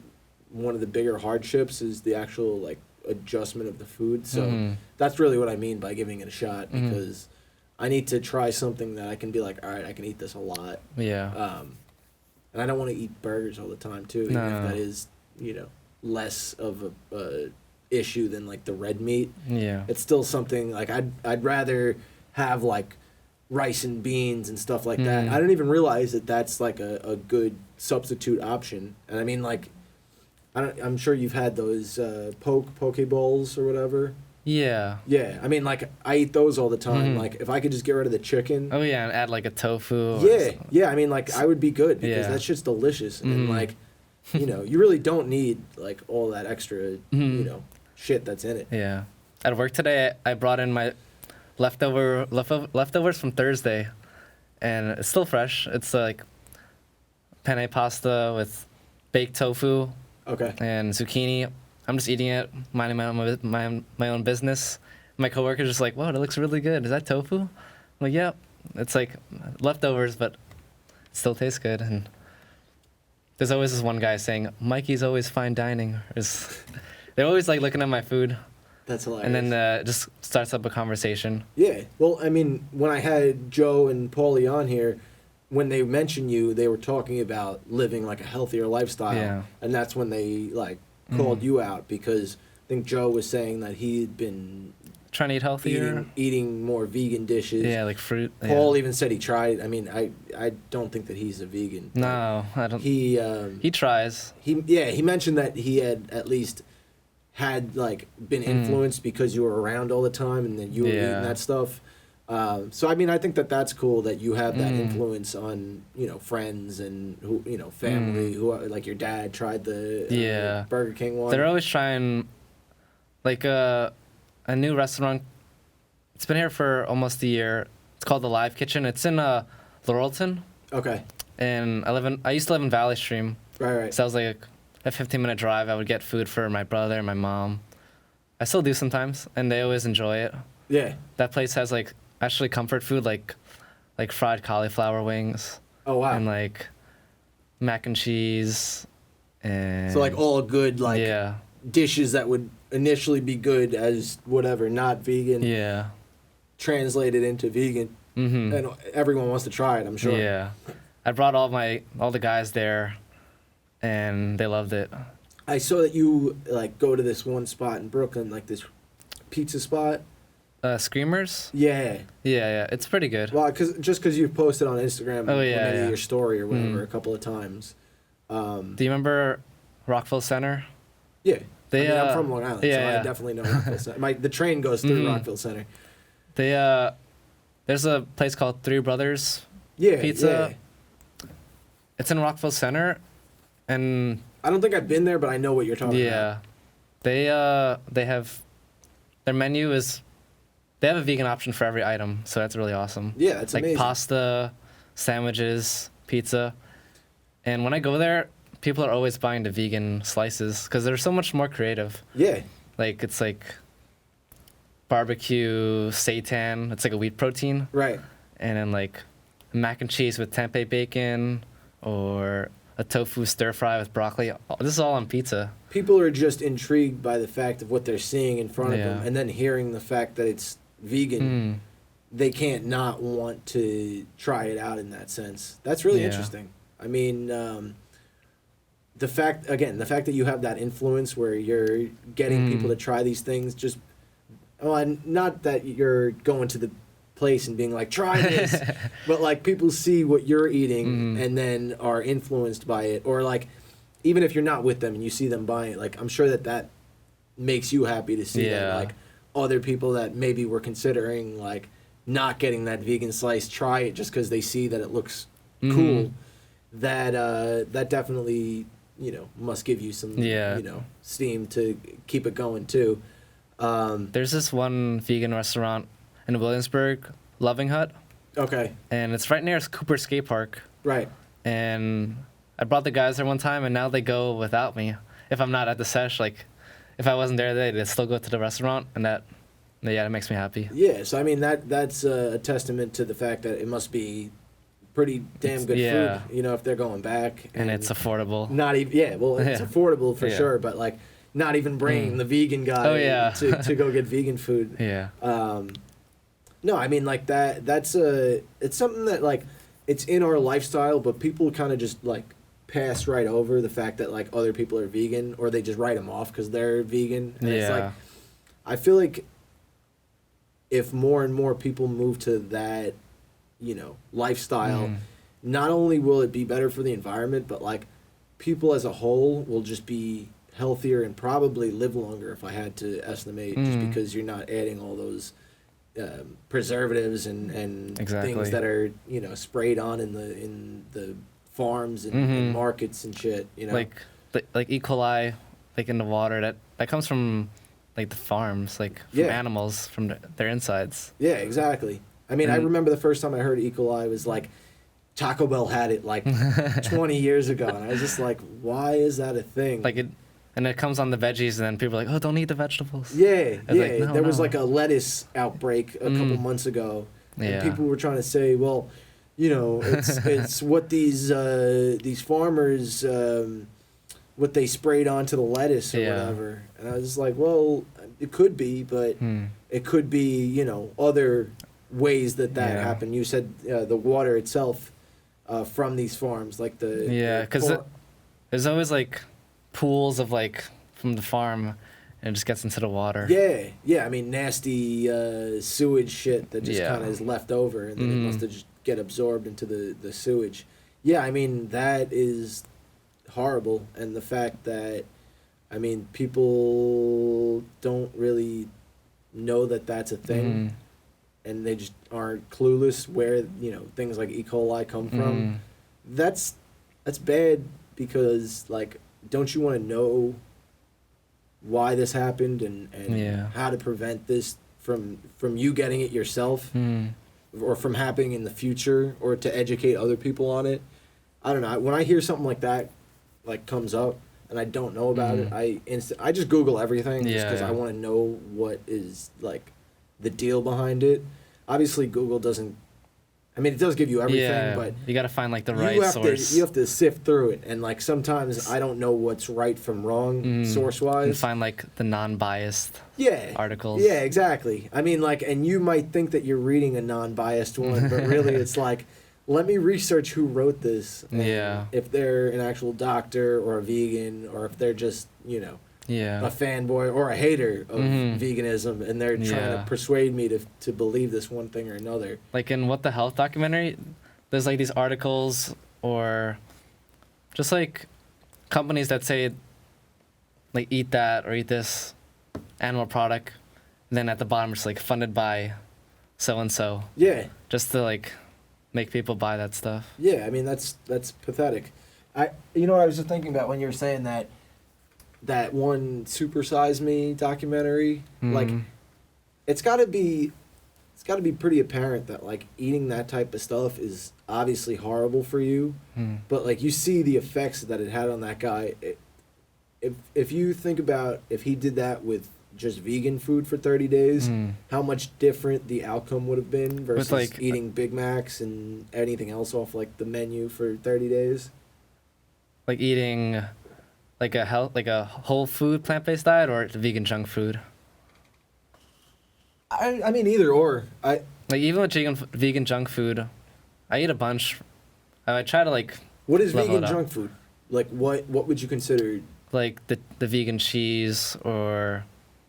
one of the bigger hardships is the actual like adjustment of the food. So that's really what I mean by giving it a shot, because I need to try something that I can be like, all right, I can eat this a lot. Yeah. And I don't want to eat burgers all the time too, even if that is less of a issue than like the red meat. Yeah. It's still something like I'd rather have like rice and beans and stuff like that. I didn't even realize that that's like a good substitute option. And I mean like I'm sure you've had those poke bowls or whatever. Yeah. Yeah, I mean like I eat those all the time. Like if I could just get rid of the chicken. Oh yeah, and add like a tofu. Yeah. I mean like I would be good because that shit's delicious and like you really don't need like all that extra shit that's in it. Yeah. At work today, I brought in my leftovers from Thursday, and it's still fresh. It's like penne pasta with baked tofu. Okay. And zucchini. I'm just eating it, minding my own business. My coworker's just like, "Whoa, that looks really good. Is that tofu?" I'm like, "Yep." It's like leftovers, but it still tastes good. And there's always this one guy saying, "Mikey's always fine dining." They're always like looking at my food. That's hilarious. And then just starts up a conversation. Yeah. Well, I mean, when I had Joe and Paulie on here, when they mentioned you, they were talking about living like a healthier lifestyle. Yeah. And that's when they like called you out, because I think Joe was saying that he'd been trying to eat healthier, eating more vegan dishes. Yeah, like fruit. Paul even said he tried. I mean, I don't think that he's a vegan. No, I don't. He tries. He mentioned that he had at least had like been influenced because you were around all the time and then you were eating that stuff. So I mean, I think that that's cool that you have that influence on friends and family who are, like your dad tried the Burger King one. They're always trying like a new restaurant. It's been here for almost a year. It's called the Live Kitchen. It's in Laurelton. Okay. And I used to live in Valley Stream. Right. So I was like a 15-minute drive. I would get food for my brother and my mom. I still do sometimes, and they always enjoy it. Yeah. That place has like actually comfort food like fried cauliflower wings. Oh wow. And like mac and cheese and so like all good like dishes that would initially be good as whatever, not vegan. Yeah. Translated into vegan. And everyone wants to try it, I'm sure. Yeah. I brought all the guys there and they loved it. I saw that you like go to this one spot in Brooklyn, like this pizza spot. Screamers? Yeah. Yeah. It's pretty good. Well, because you've posted on Instagram maybe your story or whatever a couple of times. Do you remember Rockville Center? Yeah. I'm from Long Island, so I definitely know Rockville Center. The train goes through Rockville Center. There's a place called Three Brothers Pizza. Yeah. It's in Rockville Center, and I don't think I've been there, but I know what you're talking about. Yeah. They have their menu is. They have a vegan option for every item, so that's really awesome. Yeah, that's amazing. Like pasta, sandwiches, pizza. And when I go there, people are always buying the vegan slices because they're so much more creative. Yeah. Like, it's like barbecue seitan. It's like a wheat protein. Right. And then like mac and cheese with tempeh bacon or a tofu stir fry with broccoli. This is all on pizza. People are just intrigued by the fact of what they're seeing in front of them, and then hearing the fact that it's vegan they can't not want to try it out in that sense. That's really interesting. I mean, the fact that you have that influence where you're getting people to try these things, just, well, and not that you're going to the place and being like, try this, but like people see what you're eating and then are influenced by it, or like, even if you're not with them and you see them buying it, like I'm sure that makes you happy to see that like other people that maybe were considering like not getting that vegan slice try it just because they see that it looks cool. That definitely, you know, must give you some you know, steam to keep it going too. There's this one vegan restaurant in Williamsburg, Loving Hut. Okay. And it's right near Cooper Skate Park. Right. And I brought the guys there one time, and now they go without me. If I'm not at the sesh, like, if I wasn't there, they'd still go to the restaurant, and that makes me happy. Yeah, so I mean, that's a testament to the fact that it must be pretty damn good food, you know, if they're going back. And it's affordable. Not even, it's affordable for sure, but like, not even bringing the vegan guy to go get vegan food. Yeah. No, I mean, like, it's something that, like, it's in our lifestyle, but people kind of just, like, pass right over the fact that, like, other people are vegan, or they just write them off because they're vegan. And it's like, I feel like if more and more people move to that, you know, lifestyle, not only will it be better for the environment, but, like, people as a whole will just be healthier and probably live longer, if I had to estimate, just because you're not adding all those preservatives and things that are, you know, sprayed on in the farms and markets and shit, you know, like E. coli, like in the water that comes from like the farms, like from animals, from their insides. Yeah, exactly. I mean, I remember the first time I heard E. coli was like Taco Bell had it like 20 years ago, and I was just like, why is that a thing? Like and it comes on the veggies, and then people are like, oh, don't eat the vegetables. Yeah. Like, no, there was like a lettuce outbreak a couple months ago, and people were trying to say, well, you know, it's what these farmers, what they sprayed onto the lettuce or whatever. And I was just like, well, it could be, but it could be, you know, other ways that happened. You said the water itself from these farms, like because there's always like pools of like from the farm, and it just gets into the water. Yeah. I mean, nasty sewage shit that just kind of is left over, and then it must have just get absorbed into the sewage. Yeah, I mean, that is horrible, and the fact that, I mean, people don't really know that that's a thing, and they just aren't clueless where, you know, things like E. coli come from. That's bad, because, like, don't you want to know why this happened and how to prevent this from you getting it yourself, or from happening in the future, or to educate other people on it? I don't know. When I hear something like that like comes up and I don't know about it, I just Google everything just because I want to know what is like the deal behind it. Obviously, Google doesn't. I mean, it does give you everything, but you got to find like the right source. You have to sift through it, and like sometimes I don't know what's right from wrong source wise. And find like the non-biased articles. Yeah, exactly. I mean, like, and you might think that you're reading a non-biased one, but really it's like, let me research who wrote this. If they're an actual doctor or a vegan, or if they're just, you know, a fanboy or a hater of veganism, and they're trying to persuade me to believe this one thing or another. Like in What the Health documentary, there's like these articles, or just like companies that say like eat that or eat this animal product, and then at the bottom it's like funded by so and so. Yeah. Just to like make people buy that stuff. Yeah, I mean that's pathetic. I was just thinking about when you were saying that one Super Size Me documentary, like, it's got to be pretty apparent that like eating that type of stuff is obviously horrible for you, but like you see the effects that it had on that guy. If you think about if he did that with just vegan food for 30 days, how much different the outcome would have been versus like eating Big Macs and anything else off like the menu for 30 days. Like eating like a whole food plant-based diet, or vegan junk food? I mean either or. Like even with vegan junk food, I eat a bunch. I try to like. What is vegan junk food? Like what would you consider? Like the vegan cheese, or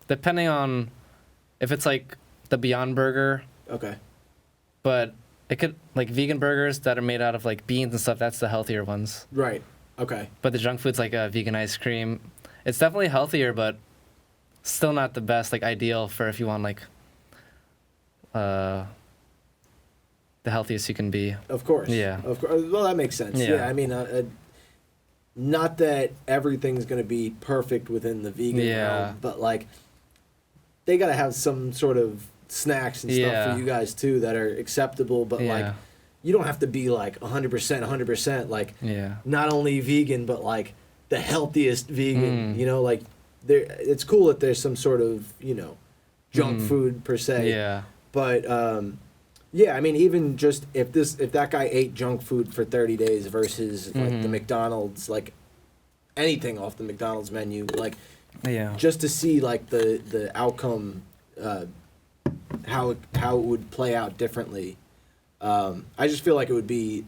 depending on if it's like the Beyond Burger. Okay. But it could like vegan burgers that are made out of like beans and stuff. That's the healthier ones. Right. Okay. But the junk food's like a vegan ice cream. It's definitely healthier, but still not the best. Like ideal for if you want like the healthiest you can be. Of course. Yeah. Of course. Well, that makes sense. Yeah. I mean, not that everything's gonna be perfect within the vegan realm, but like they gotta have some sort of snacks and stuff for you guys too that are acceptable. But like, you don't have to be like 100%. Like, not only vegan, but like the healthiest vegan. You know, like it's cool that there's some sort of junk food per se. Yeah. But yeah, I mean, even just if that guy ate junk food for 30 days versus like the McDonald's, like anything off the McDonald's menu, like just to see like the outcome, how it would play out differently. I just feel like it would be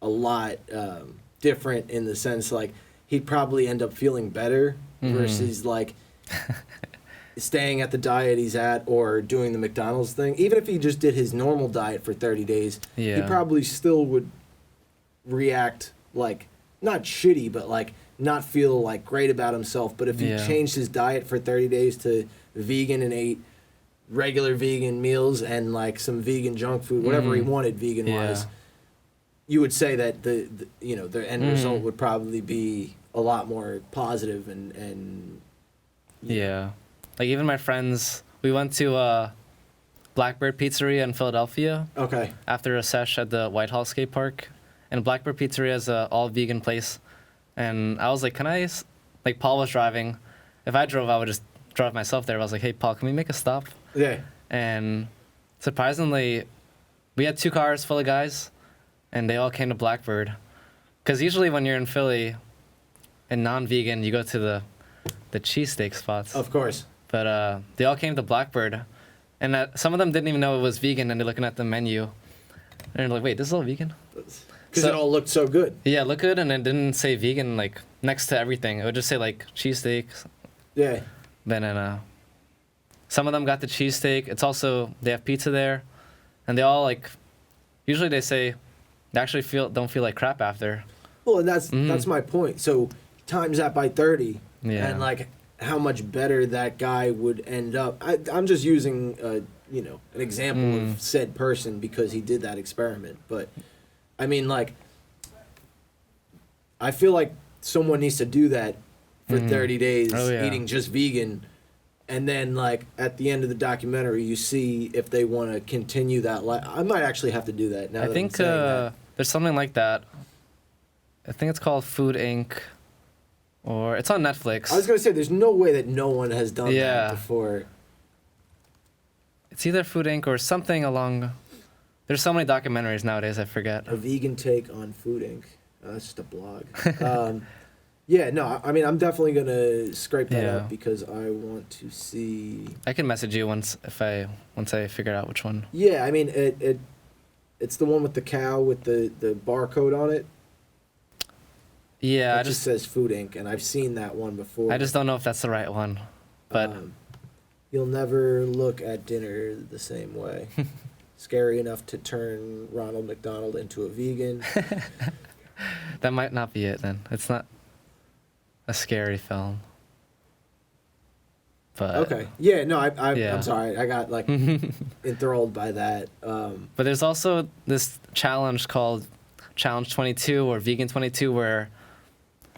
a lot different in the sense like he'd probably end up feeling better versus like staying at the diet he's at or doing the McDonald's thing. Even if he just did his normal diet for 30 days, he probably still would react like not shitty, but like not feel like great about himself. But if he changed his diet for 30 days to vegan and ate regular vegan meals and like some vegan junk food, whatever he wanted vegan wise, you would say that the end result would probably be a lot more positive and like even my friends, we went to Blackbird Pizzeria in Philadelphia. Okay. After a sesh at the Whitehall skate park, and Blackbird Pizzeria is a all vegan place, and I was like, can I? Like Paul was driving. If I drove, I would just drive myself there. I was like, hey Paul, can we make a stop? Yeah. And surprisingly, we had 2 cars full of guys, and they all came to Blackbird. Because usually when you're in Philly and non-vegan, you go to the cheesesteak spots. Of course. But they all came to Blackbird, and some of them didn't even know it was vegan, and they're looking at the menu, and they're like, wait, this is all vegan? Because it all looked so good. Yeah, it looked good, and it didn't say vegan like next to everything. It would just say like cheesesteaks. Yeah. Then some of them got the cheesesteak. It's also, they have pizza there, and they all like, usually they say they actually don't feel like crap after. Well, and that's my point. So times that by 30, and like how much better that guy would end up. I'm just using an example of said person because he did that experiment. But I mean, like, I feel like someone needs to do that for 30 days, eating just vegan. And then, like, at the end of the documentary, you see if they want to continue that life. I might actually have to do that now. I think there's something like that. I think it's called Food Inc. Or it's on Netflix. I was going to say, there's no way that no one has done that before. It's either Food Inc. or something along... There's so many documentaries nowadays, I forget. A vegan take on Food Inc. That's just a blog. Yeah, no, I mean, I'm definitely going to scrape that up because I want to see... I can message you once I figure out which one. Yeah, I mean, it's the one with the cow with the barcode on it. Yeah, it just says Food Inc., and I've seen that one before. I just don't know if that's the right one, but... You'll never look at dinner the same way. Scary enough to turn Ronald McDonald into a vegan. That might not be it, then. It's not a scary film. But okay. Yeah, no, I'm sorry. I got, like, enthralled by that. But there's also this challenge called Challenge 22 or Vegan 22 where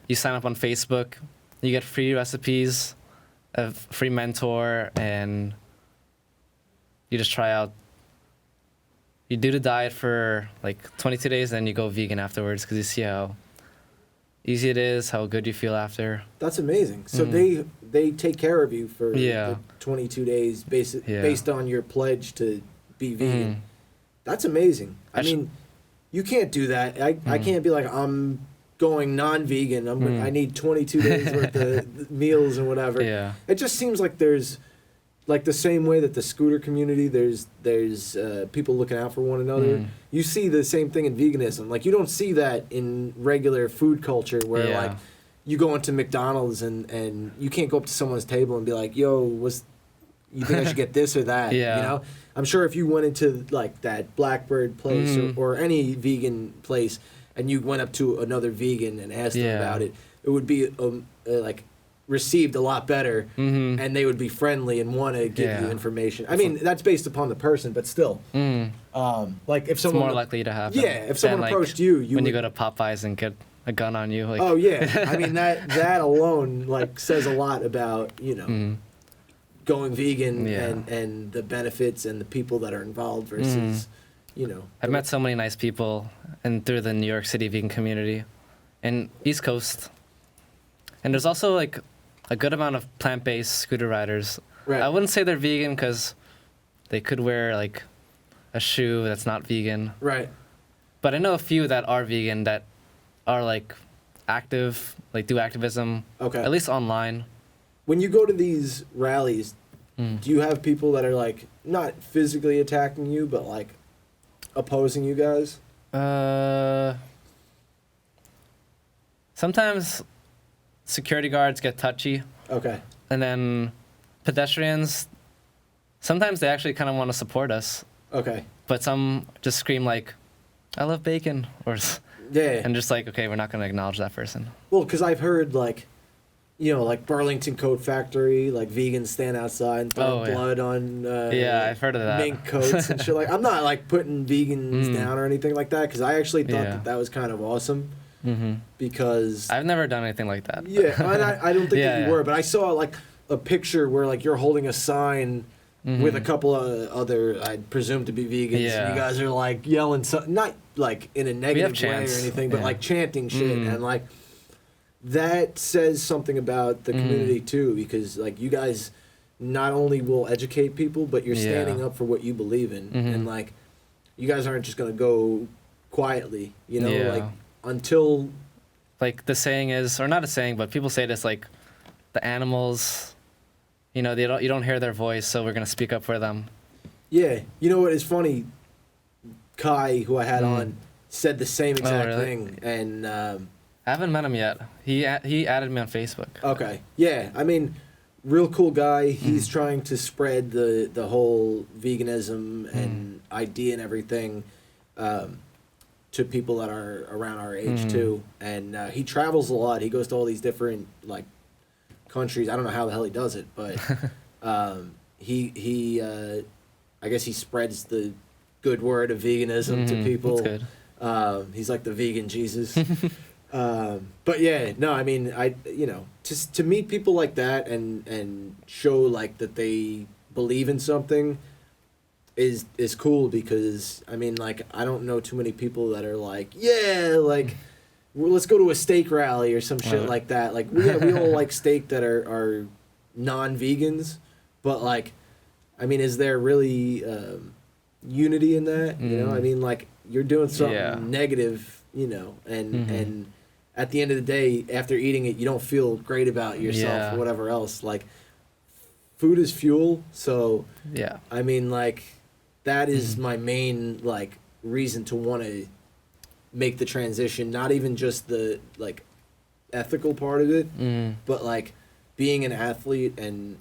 you sign up on Facebook, you get free recipes, a free mentor, and you just try out. You do the diet for like 22 days, then you go vegan afterwards because you see how easy it is, how good you feel after. That's amazing. So they take care of you for the 22 days based on your pledge to be vegan. That's amazing. I mean, you can't do that. I can't be like, I'm going non-vegan. I need 22 days worth of meals and whatever. Yeah. It just seems like there's like the same way that the scooter community, there's people looking out for one another. You see the same thing in veganism. Like you don't see that in regular food culture where like you go into McDonald's and you can't go up to someone's table and be like, yo, you think I should get this or that? You know? I'm sure if you went into like that Blackbird place or any vegan place and you went up to another vegan and asked them about it, it would be like received a lot better and they would be friendly and want to give you information. I mean, that's based upon the person, but still. Like if someone... It's more likely to happen. Yeah, if someone approached you when you go to Popeyes and get a gun on you. Like. Oh, yeah. I mean, that alone like says a lot about, you know, going vegan and the benefits and the people that are involved versus, you know. I've met so many nice people and through the New York City vegan community and East Coast. And there's also like a good amount of plant-based scooter riders. Right. I wouldn't say they're vegan because they could wear like a shoe that's not vegan. Right. But I know a few that are vegan that are like active, like do activism. Okay. At least online. When you go to these rallies, do you have people that are like not physically attacking you, but like opposing you guys? Sometimes security guards get touchy. Okay. And then pedestrians, sometimes they actually kind of want to support us. Okay. But some just scream like, I love bacon, or and just like, okay, we're not going to acknowledge that person. Well, because I've heard like, you know, like Burlington Coat Factory, like vegans stand outside and throw blood on I've heard of that. mink coats and shit. Like, I'm not like putting vegans down or anything like that because I actually thought that was kind of awesome. Because I've never done anything like that. Yeah, I don't think that you were, but I saw like a picture where like you're holding a sign with a couple of other, I presume to be vegans. Yeah. You guys are like yelling something, not like in a negative way or anything, but like chanting shit, and like that says something about the community too, because like you guys not only will educate people, but you're standing up for what you believe in, and like you guys aren't just gonna go quietly, you know, like. Until, like the saying is, or not a saying, but people say this like, the animals, you know, you don't hear their voice, so we're gonna speak up for them. Yeah, you know what is funny? Kai, who I had on, said the same exact thing, and I haven't met him yet. He added me on Facebook. Okay, yeah, I mean, real cool guy. He's trying to spread the whole veganism and idea and everything. To people that are around our age too, and he travels a lot. He goes to all these different like countries. I don't know how the hell he does it, but he I guess he spreads the good word of veganism to people. That's good. He's like the vegan Jesus. But yeah, no, I mean, you know, just to meet people like that and show like that they believe in something. Is cool because I mean like I don't know too many people that are like like well, let's go to a steak rally or some shit like that. Like we all like steak that are non-vegans, but like I mean is there really unity in that? You know, I mean like you're doing something negative, you know, and at the end of the day after eating it you don't feel great about yourself or whatever else. Like food is fuel, so I mean like that is my main like reason to want to make the transition, not even just the like ethical part of it, but like being an athlete and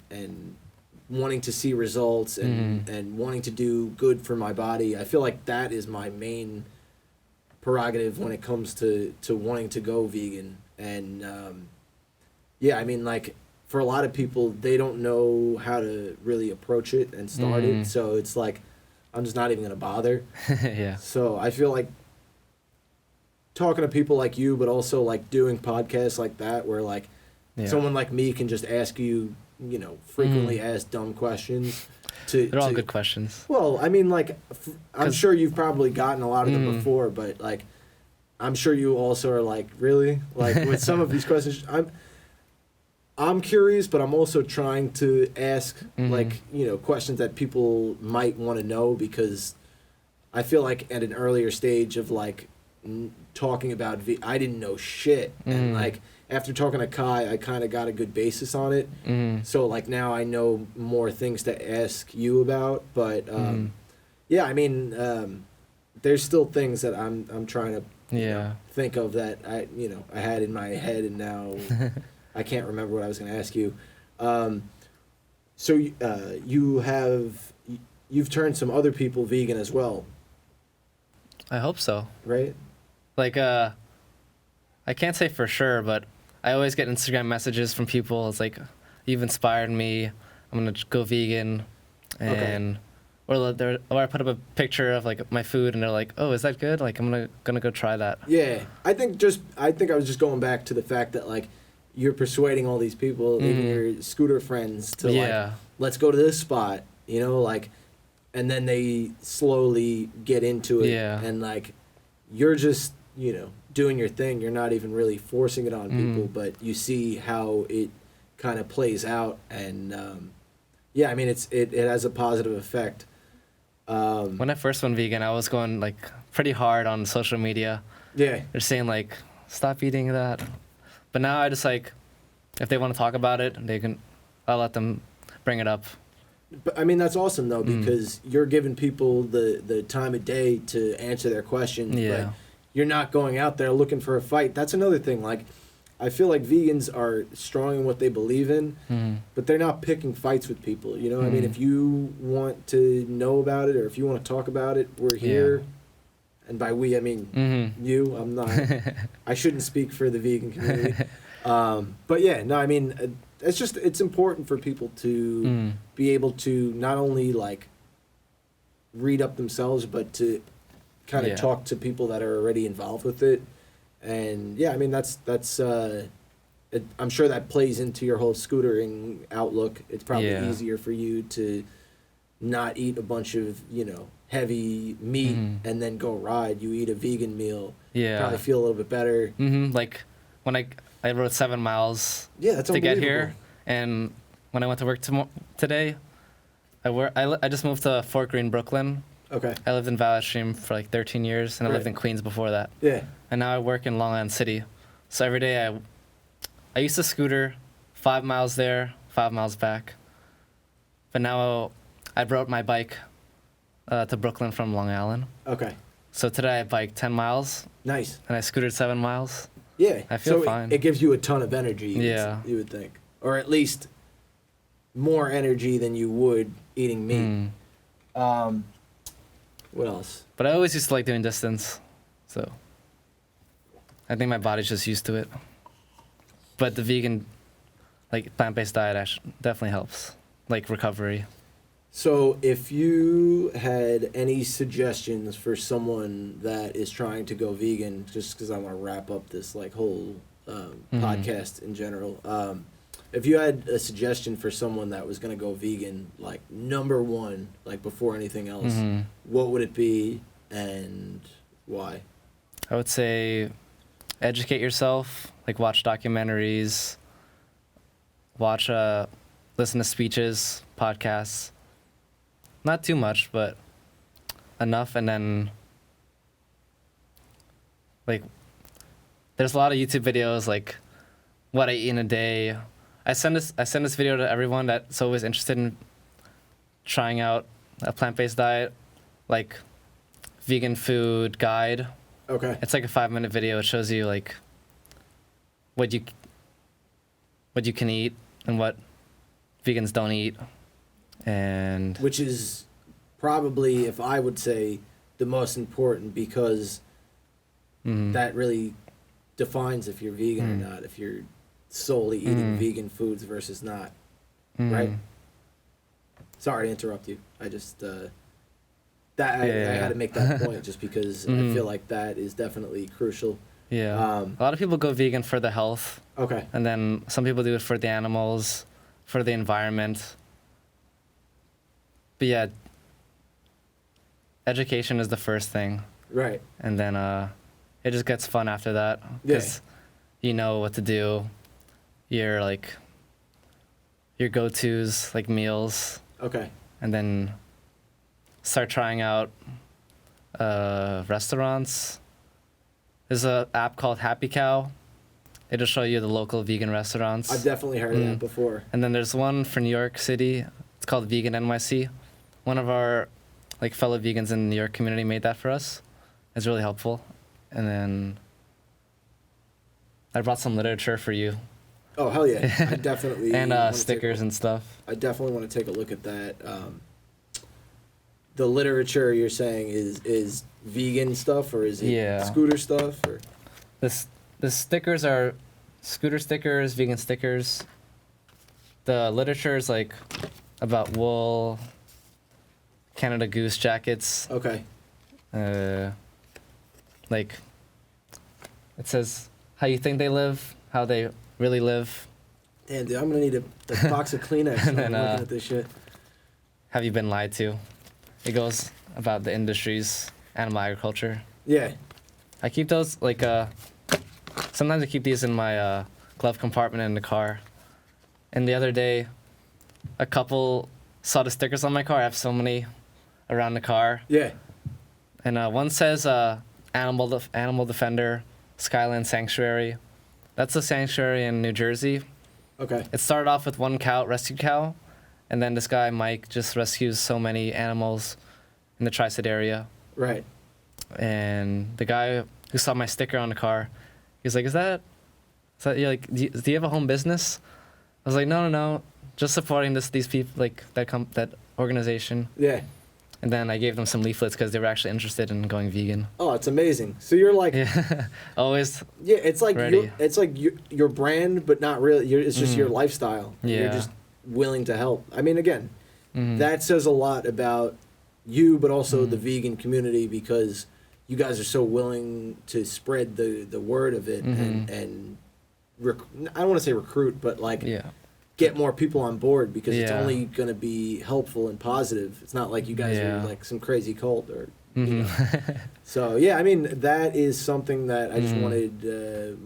wanting to see results and wanting to do good for my body. I feel like that is my main prerogative when it comes to wanting to go vegan. And I mean like for a lot of people they don't know how to really approach it and start it, so it's like I'm just not even going to bother. So I feel like talking to people like you, but also like doing podcasts like that where like someone like me can just ask you, you know, frequently asked dumb questions. They're all good questions. Well, I mean, like, I'm sure you've probably gotten a lot of them before, but like, I'm sure you also are like, really? Like with some of these questions, I'm curious, but I'm also trying to ask, like, you know, questions that people might want to know because I feel like at an earlier stage of, like, talking about I didn't know shit, and like after talking to Kai, I kind of got a good basis on it. So like now I know more things to ask you about, but yeah, I mean, there's still things that I'm trying to think of that I had in my head, and now I can't remember what I was going to ask you. So you've turned some other people vegan as well. I hope so. Right? Like, I can't say for sure, but I always get Instagram messages from people. It's like, you've inspired me. I'm going to go vegan. And, or I put up a picture of like my food and they're like, oh, is that good? Like, I'm gonna go try that. Yeah. I think I was just going back to the fact that like you're persuading all these people, even your scooter friends, to like, let's go to this spot, like, and then they slowly get into it. Yeah. And like, you're just, doing your thing. You're not even really forcing it on people, but you see how it kind of plays out. And, yeah, I mean, it has a positive effect. When I first went vegan, I was going like pretty hard on social media. Yeah. They're saying like, stop eating that. But now I just like, if they want to talk about it, I'll let them bring it up. But I mean, that's awesome though, because you're giving people the time of day to answer their questions. Yeah. But you're not going out there looking for a fight. That's another thing. Like, I feel like vegans are strong in what they believe in, but they're not picking fights with people. I mean, if you want to know about it or if you want to talk about it, we're here. Yeah. And by we, I mean you. I'm not. I shouldn't speak for the vegan community. But yeah, no, I mean, it's important for people to be able to not only like read up themselves, but to kind of talk to people that are already involved with it. And yeah, I mean, that's I'm sure that plays into your whole scootering outlook. It's probably easier for you to not eat a bunch of, heavy meat and then go ride. You eat a vegan meal. Yeah. Probably feel a little bit better. Like when I rode 7 miles that's to get here, and when I went to work today, I just moved to Fort Greene, Brooklyn. Okay. I lived in Valley Stream for like 13 years, and I lived in Queens before that. Yeah. And now I work in Long Island City. So every day I used to scooter 5 miles there, 5 miles back. But now I brought my bike to Brooklyn from Long Island. Okay. So today I biked 10 miles. Nice. And I scootered 7 miles. Yeah. I feel fine. It gives you a ton of energy, you would think. Or at least more energy than you would eating meat. What else? But I always used to like doing distance. So I think my body's just used to it. But the vegan, like plant-based diet definitely helps, like recovery. So if you had any suggestions for someone that is trying to go vegan, just because I want to wrap up this like whole podcast in general, if you had a suggestion for someone that was going to go vegan, like number one, like before anything else, what would it be and why? I would say educate yourself, like watch documentaries, listen to speeches, podcasts. Not too much, but enough. And then, like, there's a lot of YouTube videos, like what I eat in a day. I send this video to everyone that's always interested in trying out a plant-based diet, like vegan food guide. Okay. It's like a 5-minute video. It shows you like what you can eat and what vegans don't eat. And which is probably, if I would say, the most important, because that really defines if you're vegan or not, if you're solely eating vegan foods versus not, right? Sorry to interrupt you. I just I had to make that point just because I feel like that is definitely crucial. Yeah. A lot of people go vegan for the health. Okay. And then some people do it for the animals, for the environment. But yeah, education is the first thing. Right. And then it just gets fun after that. Because you know what to do. Your go-tos, like meals. Okay. And then start trying out restaurants. There's a app called Happy Cow. It'll show you the local vegan restaurants. I've definitely heard of that before. And then there's one for New York City. It's called Vegan NYC. One of our like fellow vegans in the New York community made that for us. It's really helpful. And then I brought some literature for you. Oh, hell yeah. I definitely and stickers and stuff. I definitely want to take a look at that. The literature you're saying is vegan stuff, or is it scooter stuff? Or? The stickers are scooter stickers, vegan stickers. The literature is like about wool, Canada Goose jackets. Okay. Like it says how you think they live, how they really live. Damn, dude, I'm gonna need a box of Kleenex. And then, looking at this shit. Have you been lied to? It goes about the industries, animal agriculture. Yeah. I keep those like sometimes I keep these in my glove compartment in the car. And the other day, a couple saw the stickers on my car. I have so many around the car. Yeah. And one says Animal Defender, Skyland Sanctuary. That's a sanctuary in New Jersey. Okay. It started off with one cow, rescued cow, and then this guy, Mike, just rescues so many animals in the tri-state area. Right. And the guy who saw my sticker on the car, he's like, is that you're like, do you have a home business? I was like, no, just supporting these people, like that organization. Yeah. And then I gave them some leaflets because they were actually interested in going vegan. Oh, it's amazing. So you're like, always. Yeah, it's like ready. It's like your brand, but not really. It's just your lifestyle. Yeah. You're just willing to help. I mean, again, that says a lot about you, but also the vegan community, because you guys are so willing to spread the word of it and I don't want to say recruit, but like get more people on board, because it's only going to be helpful and positive. It's not like you guys are like some crazy cult or you know. So yeah, I mean, that is something that I just wanted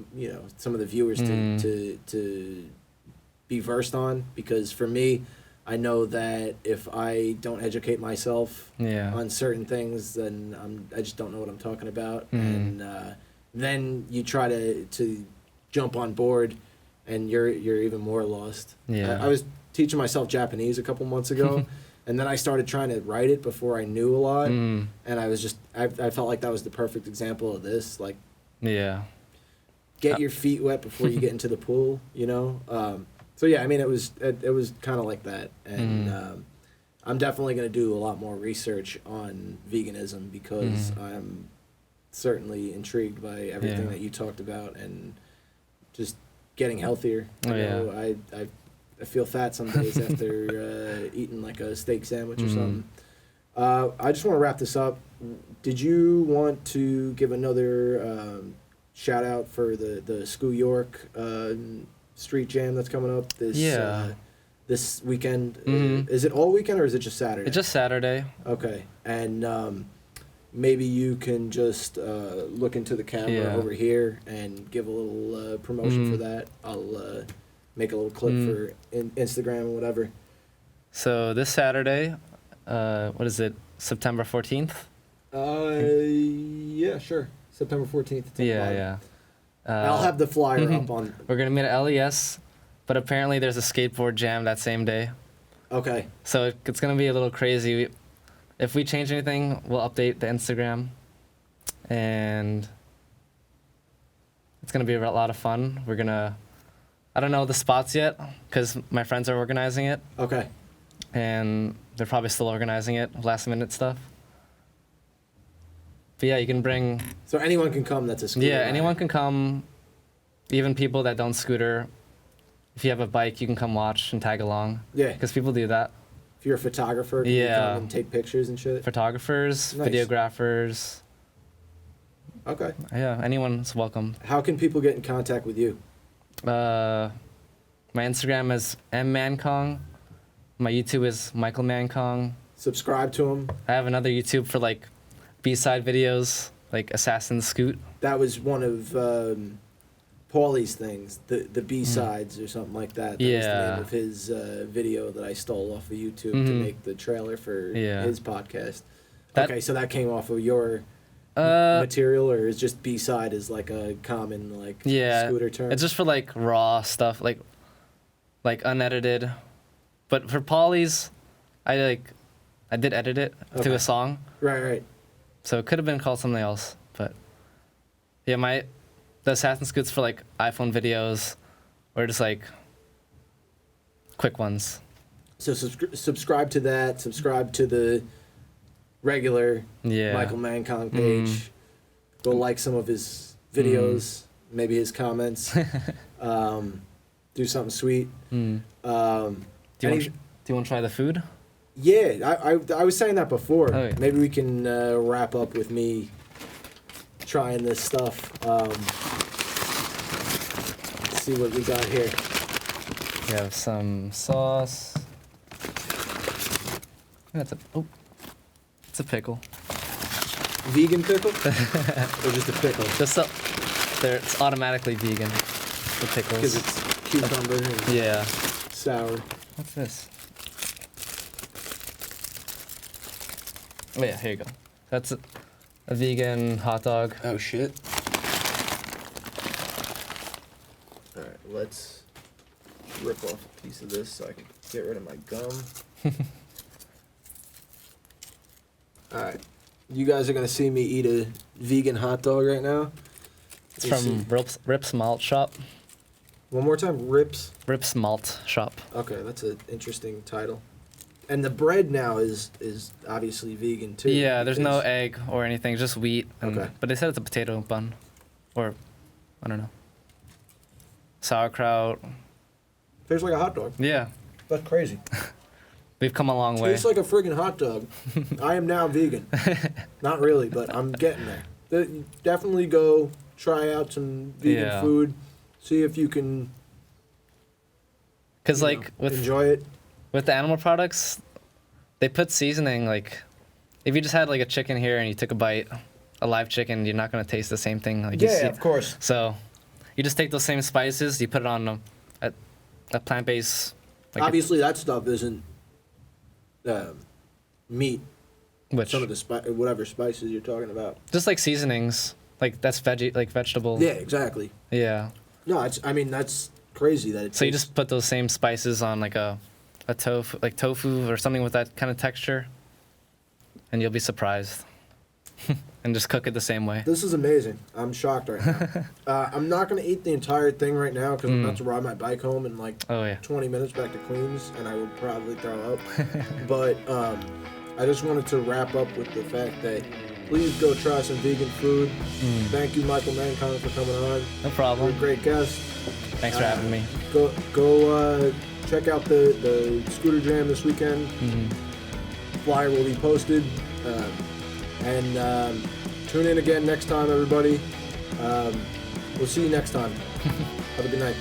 some of the viewers to be versed on, because for me, I know that if I don't educate myself on certain things, then I just don't know what I'm talking about. And then you try to jump on board, and you're even more lost. I was teaching myself Japanese a couple months ago, and then I started trying to write it before I knew a lot, and I felt like that was the perfect example of this. Like, get your feet wet before you get into the pool, you know. So yeah, I mean, it was kind of like that, and I'm definitely going to do a lot more research on veganism, because I'm certainly intrigued by everything that you talked about, and just getting healthier. I feel fat some days after eating like a steak sandwich or something. I just want to wrap this up. Did you want to give another shout out for the Skoo York street jam that's coming up this weekend? Is it all weekend, or is it just Saturday? It's just Saturday. Okay. And maybe you can just look into the camera over here and give a little promotion for that. I'll make a little clip for Instagram and whatever. So this Saturday, what is it, September 14th? Yeah, sure. September 14th. Yeah. I'll have the flyer up on... We're going to meet at LES, but apparently there's a skateboard jam that same day. Okay. So it's going to be a little crazy. If we change anything, we'll update the Instagram. And it's going to be a lot of fun. We're going to... I don't know the spots yet, because my friends are organizing it. Okay. And they're probably still organizing it, last-minute stuff. But yeah, you can bring... So anyone can come that's a scooter rider. Anyone can come, even people that don't scooter. If you have a bike, you can come watch and tag along. Yeah. Because people do that. If you're a photographer, can you come and take pictures and shit? Photographers, videographers. Okay. Yeah, anyone's welcome. How can people get in contact with you? My Instagram is mmankong. My YouTube is Michael Mankong. Subscribe to him. I have another YouTube for like B-side videos, like Assassin's Scoot. That was one of Paulie's things, the B-sides or something like that. That was the name of his video that I stole off of YouTube to make the trailer for his podcast. Okay, so that came off of your material, or is just B-side is like a common like scooter term? It's just for like raw stuff, like unedited. But for polys, I did edit it to a song. Right. So it could have been called something else, but yeah, the Assassin Scoots for like iPhone videos, or just like quick ones. So subscribe to that. Subscribe to the regular Michael Mankong page. Go like some of his videos, maybe his comments. Do something sweet. Do you want to try the food? Yeah, I was saying that before. Oh, yeah. Maybe we can wrap up with me trying this stuff. Let's see what we got here. We have some sauce. It's a pickle. Vegan pickle? Or just a pickle? It's automatically vegan. The pickles. Because it's cucumber and sour. What's this? Oh yeah, here you go. That's a vegan hot dog. Oh shit. Alright, let's rip off a piece of this so I can get rid of my gum. Alright. You guys are gonna see me eat a vegan hot dog right now. It's from Rip's Malt Shop. One more time, Rip's Malt Shop. Okay, that's an interesting title. And the bread now is obviously vegan too. Yeah, there's no egg or anything, just wheat. Okay. But they said it's a potato bun, or I don't know. Sauerkraut. Tastes like a hot dog. Yeah. That's crazy. We've come a long way. Tastes like a friggin' hot dog. I am now vegan. Not really, but I'm getting there. Definitely go try out some vegan food. See if you can. Cause enjoy it. With the animal products, they put seasoning, like, if you just had, like, a chicken here and you took a bite, a live chicken, you're not going to taste the same thing. Like, of course. So, you just take those same spices, you put it on a plant-based... Like obviously, that stuff isn't meat. Which? Some of the whatever spices you're talking about. Just, like, seasonings. Like, that's vegetable. Yeah, exactly. Yeah. No, that's crazy that it's... So, you just put those same spices on, like, a tofu or something with that kind of texture, and you'll be surprised. And just cook it the same way. This is amazing. I'm shocked right now. I'm not going to eat the entire thing right now because I'm about to ride my bike home in 20 minutes back to Queens, and I will probably throw up. But I just wanted to wrap up with the fact that please go try some vegan food. Thank you, Michael Mankong, for coming on. No problem. You're a great guest. Thanks for having me. Go check out the Scooter Jam this weekend. Flyer will be posted. And tune in again next time, everybody. We'll see you next time. Have a good night.